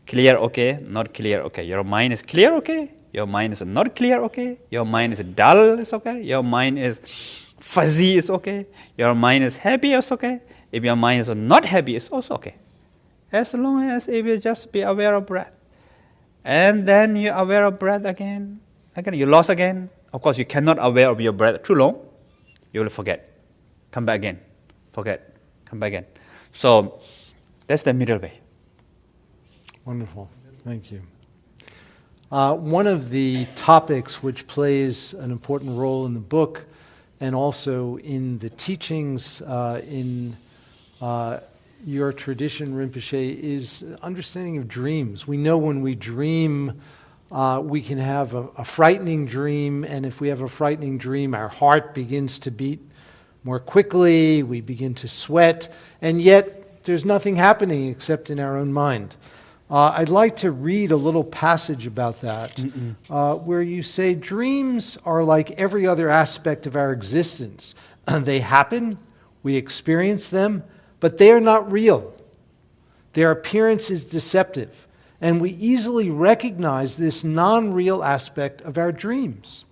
clear, okay, not clear, okay. Your mind is clear, okay. Your mind is not clear, okay. Your mind is dull, it's okay. Your mind is fuzzy, it's okay. Your mind is happy, it's okay. If your mind is not happy, it's also okay. As long as if you just be aware of breath. And then you're aware of breath again, you lost again. Of course, you cannot aware of your breath too long. You will forget. Come back again. Forget. Come back again. So that's the middle way. Wonderful. Thank you. One of the topics which plays an important role in the book and also in the teachings in your tradition, Rinpoche, is understanding of dreams. We know when we dream, we can have a frightening dream, and if we have a frightening dream, our heart begins to beat more quickly, we begin to sweat, and yet there's nothing happening except in our own mind. I'd like to read a little passage about that, where you say, dreams are like every other aspect of our existence. They happen, we experience them, but they are not real. Their appearance is deceptive, and we easily recognize this non-real aspect of our dreams.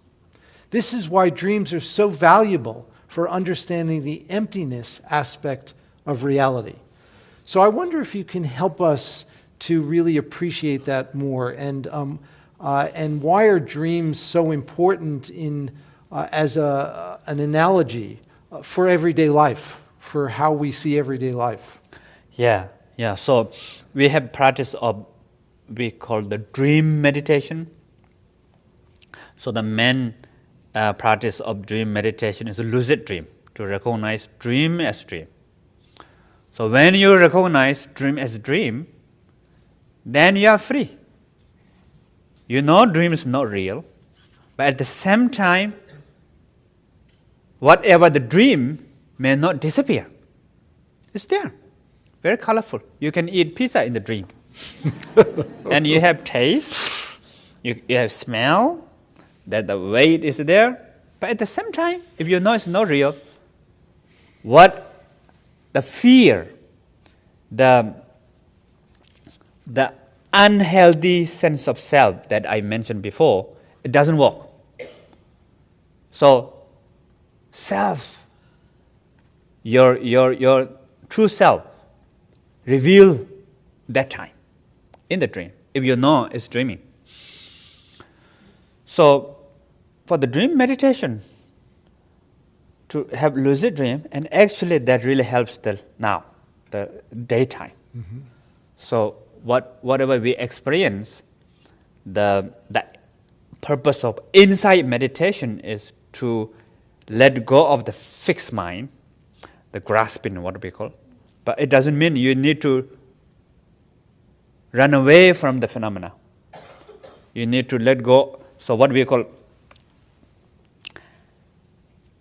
This is why dreams are so valuable for understanding the emptiness aspect of reality. So I wonder if you can help us to really appreciate that more, and why are dreams so important in as an analogy for everyday life, for how we see everyday life? Yeah. So we have practice of we call the dream meditation. So the main practice of dream meditation is a lucid dream, to recognize dream as dream. So when you recognize dream as dream, then you are free. You know dream is not real, but at the same time, whatever the dream may not disappear. It's there, very colorful. You can eat pizza in the dream. And you have taste, You have smell, that the weight is there, but at the same time, if you know it's not real, what the fear, the unhealthy sense of self that I mentioned before, it doesn't work. So, self, your true self, reveal that time in the dream, if you know it's dreaming. So, for the dream meditation, to have lucid dream, and actually that really helps the daytime. Mm-hmm. So, whatever we experience, the purpose of insight meditation is to let go of the fixed mind, the grasping, what we call. But it doesn't mean you need to run away from the phenomena. You need to let go. So what we call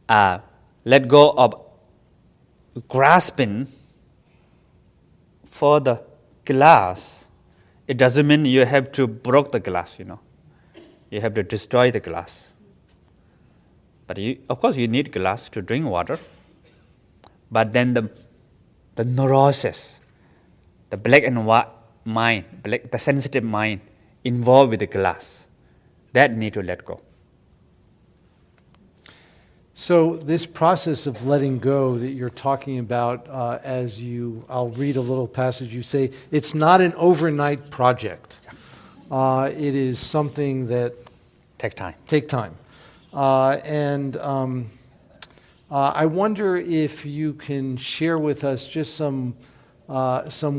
let go of grasping for the glass. It doesn't mean you have to break the glass, You have to destroy the glass. But of course you need glass to drink water. But then the neurosis, the black and white mind, the sensitive mind involved with the glass, that need to let go. So this process of letting go that you're talking about, I'll read a little passage. You say it's not an overnight project. It is something that Take time. I wonder if you can share with us just some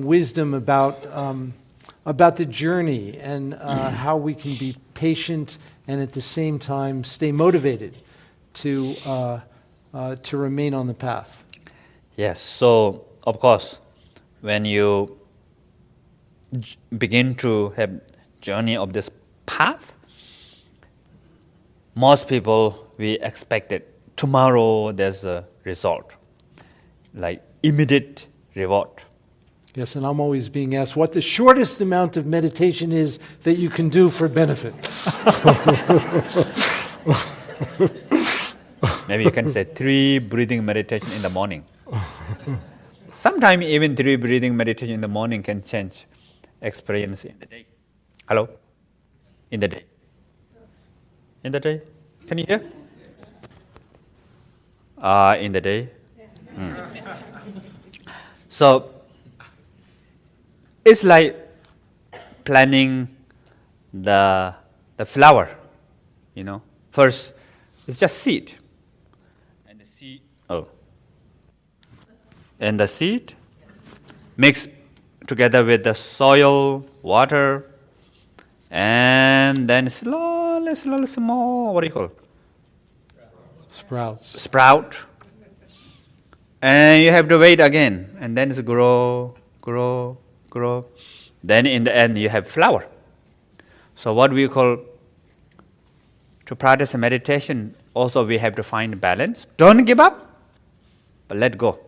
wisdom about the journey and how we can be patient and at the same time stay motivated to remain on the path. Yes. So of course, when you begin to have journey of this path, most people, we expected tomorrow there's a result, like immediate reward. Yes, and I'm always being asked what the shortest amount of meditation is that you can do for benefit. Maybe you can say 3 breathing meditation in the morning. Sometimes even 3 breathing meditation in the morning can change experience in the day. Hello? In the day. In the day? Can you hear? In the day? So, it's like planting the flower, First, it's just seed. And the seed mixed together with the soil, water, and then slowly, small, what do you call it? Sprout. And you have to wait again, and then it's grow. Then in the end, you have flower. So what we call, to practice meditation, also we have to find balance. Don't give up, but let go.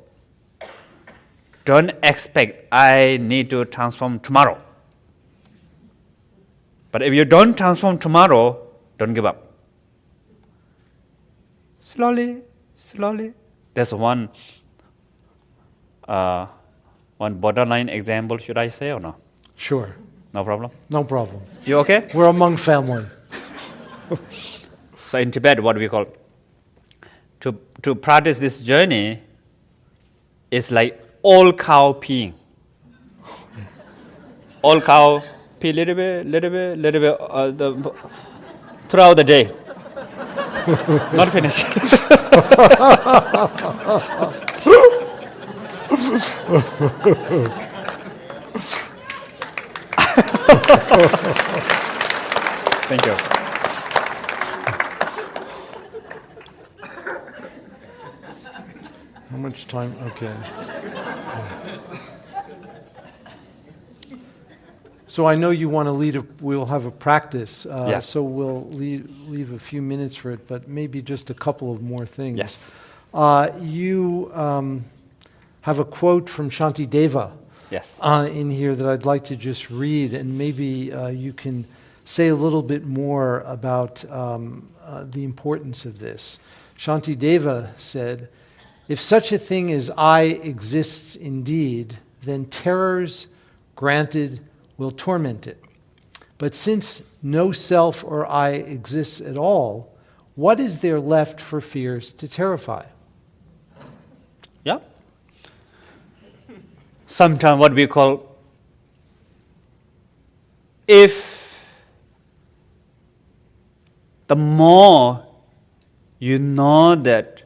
Don't expect, I need to transform tomorrow. But if you don't transform tomorrow, don't give up. Slowly. There's one borderline example, should I say or no? Sure. No problem? No problem. You okay? We're among family. So in Tibet, what we call, to practice this journey is like all cow peeing. All cow pee little bit, throughout the day. Not finished. Thank you. How much time? Okay. So I know you want to we'll have a practice, Yeah. so we'll leave a few minutes for it, but maybe just a couple of more things. Yes. You have a quote from Shantideva Yes. in here that I'd like to just read, and maybe you can say a little bit more about the importance of this. Shantideva said, "If such a thing as I exists indeed, then terrors granted will torment it. But since no self or I exists at all, what is there left for fears to terrify?" Yeah. Sometimes what we call, if the more you know that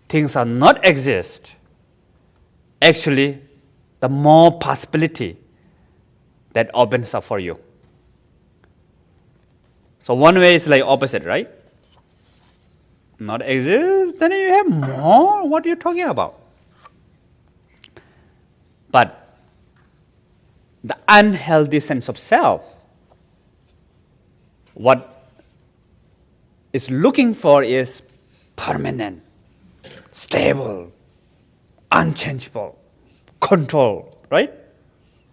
things are not exist, actually the more possibility that opens up for you. So one way is like opposite, right? Not exist, then you have more. What are you talking about? But the unhealthy sense of self, what it's looking for is permanent, stable, unchangeable, control, right?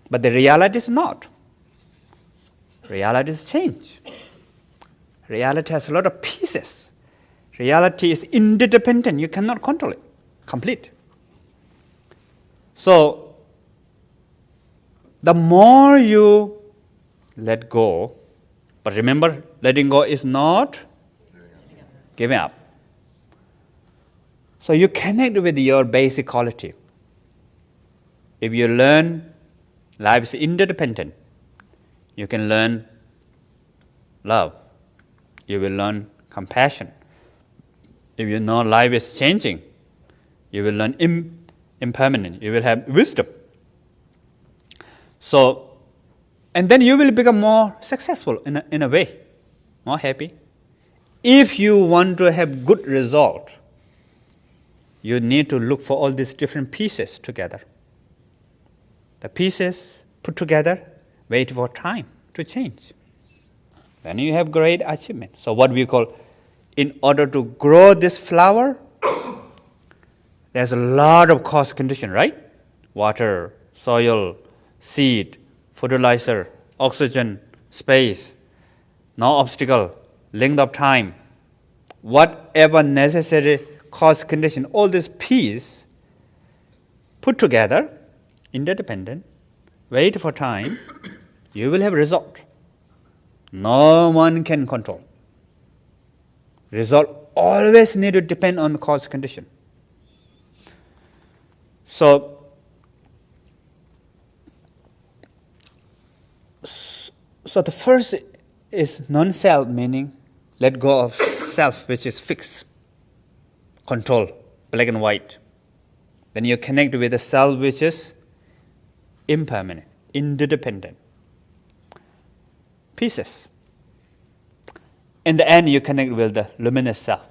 But the reality is not. Reality is change. Reality has a lot of pieces. Reality is interdependent. You cannot control it. Complete. So, the more you let go, but remember, letting go is not giving up. So you connect with your basic quality. If you learn life is interdependent, you can learn love. You will learn compassion. If you know life is changing, you will learn impermanent. You will have wisdom. So, and then you will become more successful in a way, more happy. If you want to have good result, you need to look for all these different pieces together. The pieces put together, wait for time to change. Then you have great achievement. So what we call, in order to grow this flower, there's a lot of cause condition, right? Water, soil, seed, fertilizer, oxygen, space, no obstacle, length of time, whatever necessary cause condition, all these pieces put together, interdependent, wait for time, you will have result. No one can control. Result always need to depend on the cause condition. So the first is non-self, meaning let go of self, which is fixed, control, black and white. Then you connect with the self, which is impermanent, interdependent. Pieces. In the end, you connect with the luminous self,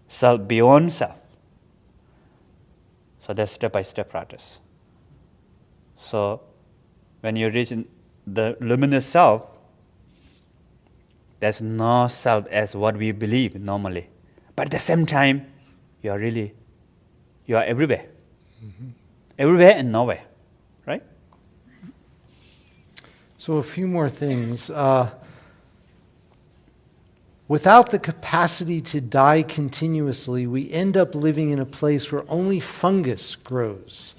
self beyond self. So that's step-by-step practice. So when you reach the luminous self, there's no self as what we believe normally. But at the same time, you are everywhere. Mm-hmm. Everywhere and nowhere, right? So a few more things. Without the capacity to die continuously, we end up living in a place where only fungus grows.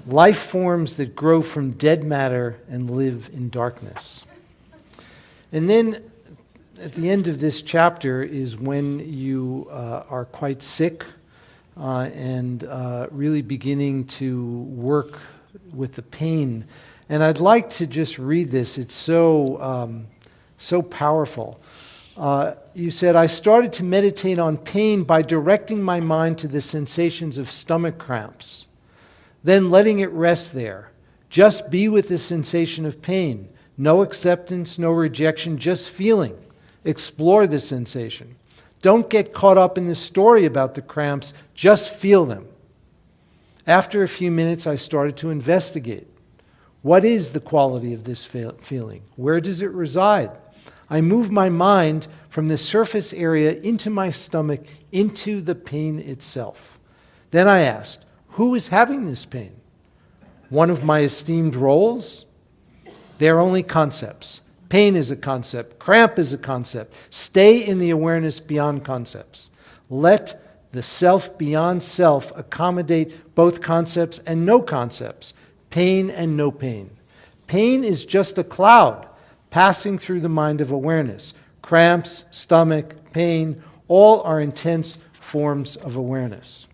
Life forms that grow from dead matter and live in darkness. And then at the end of this chapter is when you are quite sick and really beginning to work with the pain. And I'd like to just read this. It's so powerful. You said, "I started to meditate on pain by directing my mind to the sensations of stomach cramps, then letting it rest there. Just be with the sensation of pain. No acceptance, no rejection, just feeling. Explore the sensation. Don't get caught up in the story about the cramps, just feel them. After a few minutes, I started to investigate. What is the quality of this feeling? Where does it reside? I moved my mind from the surface area into my stomach, into the pain itself. Then I asked, who is having this pain? One of my esteemed roles? They're only concepts. Pain is a concept. Cramp is a concept. Stay in the awareness beyond concepts. Let the self beyond self accommodate both concepts and no concepts, pain and no pain. Pain is just a cloud passing through the mind of awareness. Cramps, stomach, pain, all are intense forms of awareness.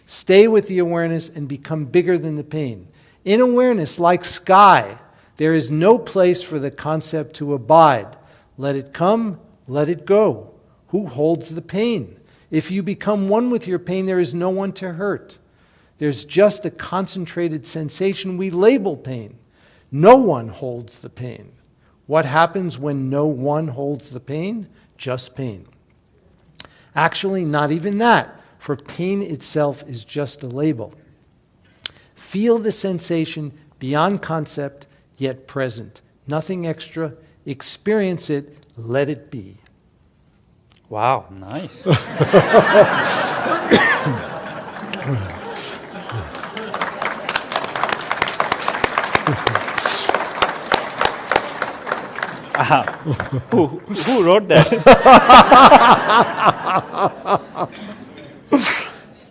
Stay with the awareness and become bigger than the pain. In awareness, like sky, there is no place for the concept to abide. Let it come, let it go. Who holds the pain? If you become one with your pain, there is no one to hurt. There's just a concentrated sensation we label pain. No one holds the pain. What happens when no one holds the pain? Just pain. Actually, not even that, for pain itself is just a label. Feel the sensation beyond concept, yet present. Nothing extra. Experience it. Let it be. Wow, nice. Who wrote that?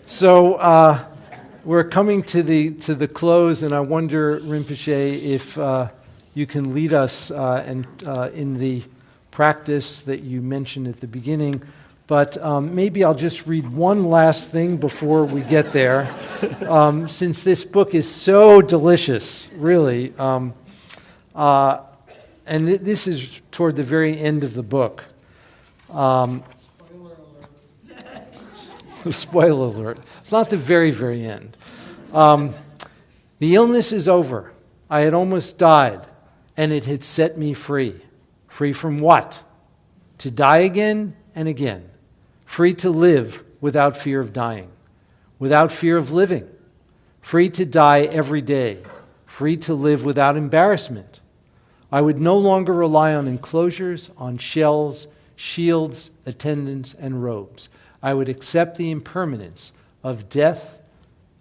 So we're coming to the close, and I wonder, Rinpoche, if you can lead us in the practice that you mentioned at the beginning. But maybe I'll just read one last thing before we get there, since this book is so delicious, really. And this is toward the very end of the book. Spoiler alert. It's not the very, very end. The illness is over. I had almost died, and it had set me free. Free from what? To die again and again. Free to live without fear of dying, without fear of living. Free to die every day. Free to live without embarrassment. I would no longer rely on enclosures, on shells, shields, attendants, and robes. I would accept the impermanence of death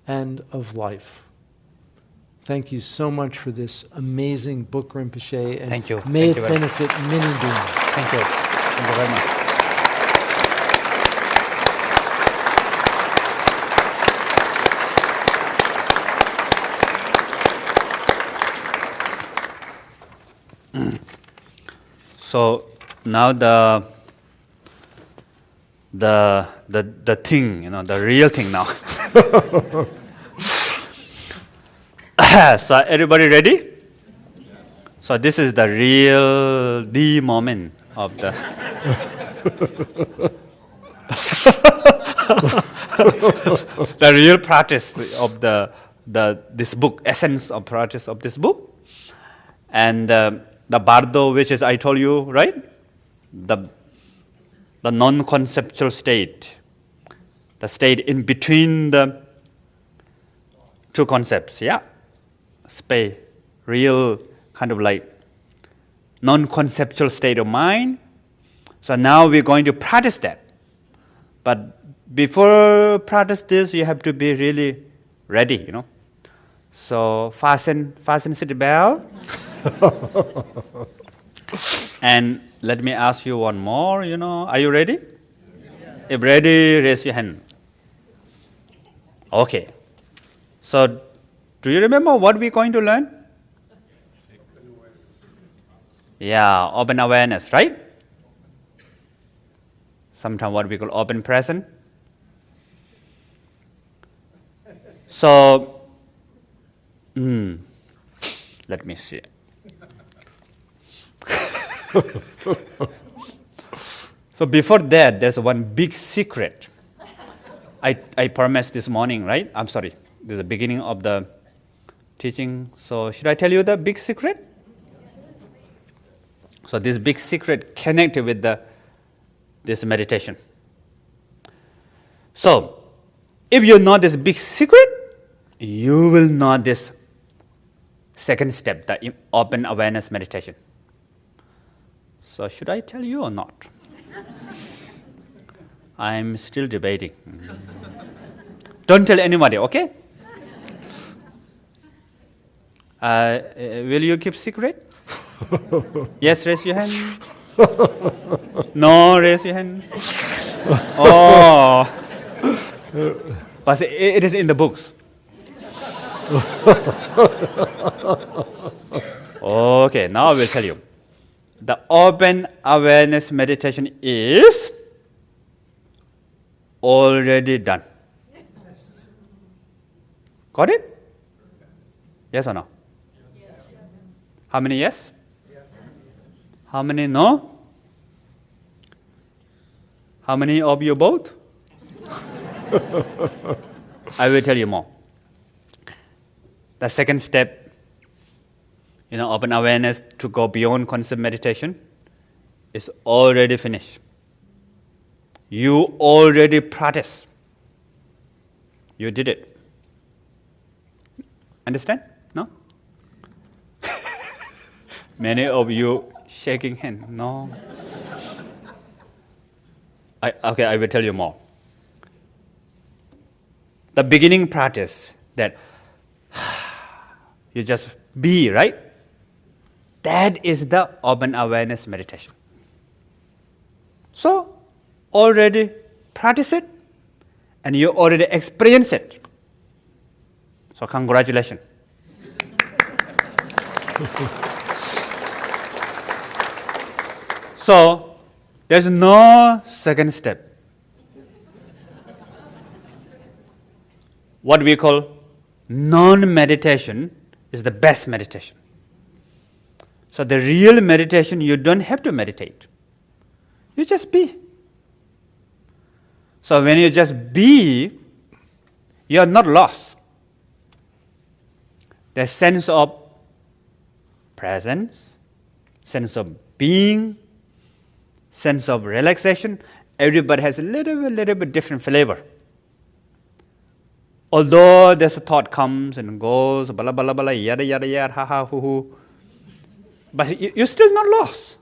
and of life. Thank you so much for this amazing book, Rinpoche, and Thank you. may Thank it you very benefit many beings. Thank you. Thank you very much. So now the thing, the real thing now. So everybody ready? So this is the moment of the the real practice of this book, essence of practice of this book, and the bardo, which is I told you, right? The non-conceptual state, the state in between the two concepts, yeah. Space, real kind of like non-conceptual state of mind. So now we're going to practice that. But before practice this, you have to be really ready, So fasten seat belt. And let me ask you one more, are you ready? Yes. If ready, raise your hand. Okay. So, do you remember what we're going to learn? Yeah, open awareness, right? Sometimes what we call open present. So, let me see. So before that, there's one big secret. I promised this morning, right? I'm sorry. This is the beginning of the teaching. So should I tell you the big secret? So this big secret connected with this meditation. So if you know this big secret, you will know this second step, the open awareness meditation. So should I tell you or not? I'm still debating. Don't tell anybody, okay? Will you keep secret? Yes, raise your hand. No, raise your hand. Oh. But it is in the books. Okay, now I will tell you. The open awareness meditation is already done. Got it? Yes or no? Yes. How many yes? Yes. How many no? How many of you both? I will tell you more. The second step, open awareness to go beyond concept meditation is already finished. You already practice. You did it. Understand? No? Many of you shaking hand. No. Okay, I will tell you more. The beginning practice that you just be, right? That is the open awareness meditation. So, already practice it, and you already experience it. So, congratulations. So, there's no second step. What we call non-meditation is the best meditation. So the real meditation, you don't have to meditate. You just be. So when you just be, you are not lost. The sense of presence, sense of being, sense of relaxation, everybody has a little bit different flavor. Although there's a thought comes and goes, blah, blah, blah, yada, yada, yada, ha, ha, hoo, hoo. But you're still not lost.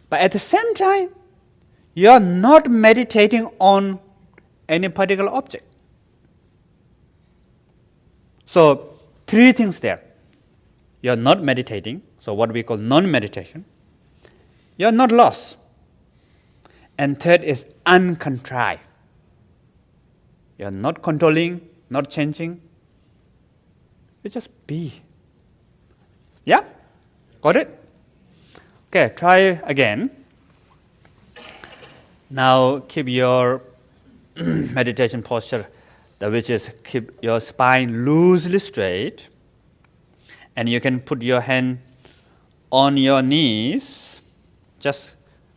But at the same time, you're not meditating on any particular object. So, three things there. You're not meditating, so what we call non-meditation. You're not lost. And third is uncontrived. You're not controlling, not changing. You just be. Yeah? Got it? Okay, try again. Now keep your meditation posture, which is keep your spine loosely straight. And you can put your hand on your knees. Just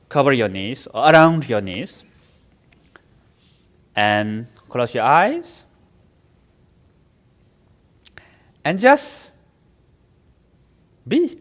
cover your knees, or around your knees. And close your eyes. And just be.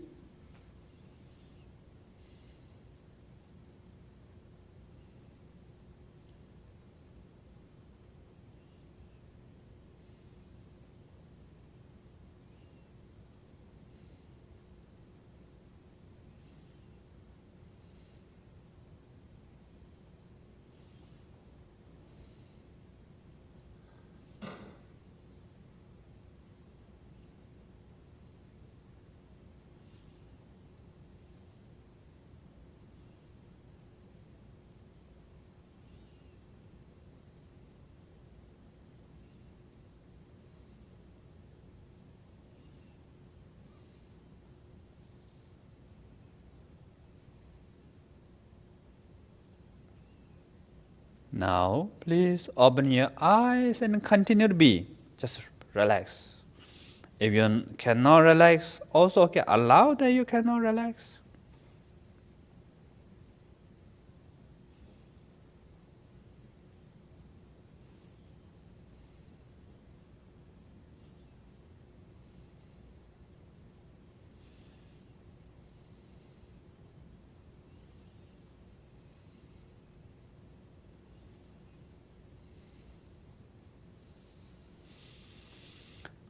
Now, please open your eyes and continue to be. Just relax. If you cannot relax, also okay, allow that you cannot relax.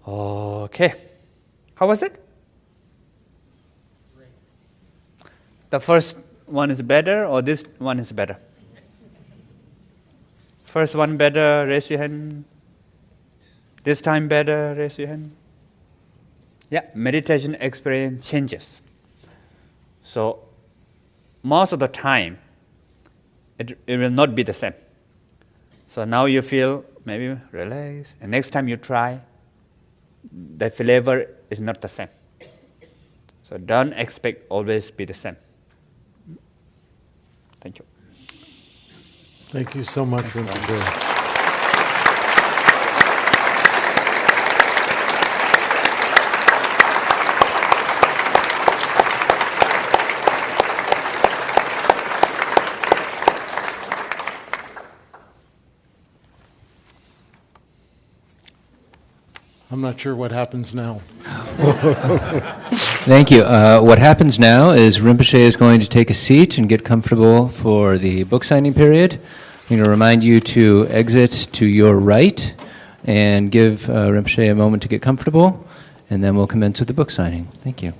Okay. How was it? The first one is better or this one is better? First one better, raise your hand. This time better, raise your hand. meditation experience changes. So most of the time, it will not be the same. So now you feel maybe relaxed, and next time you try, the flavor is not the same. So don't expect always be the same. Thank you. Thank you so much, Rinpoche. I'm not sure what happens now. Thank you. What happens now is Rinpoche is going to take a seat and get comfortable for the book signing period. I'm going to remind you to exit to your right and give Rinpoche a moment to get comfortable, and then we'll commence with the book signing. Thank you.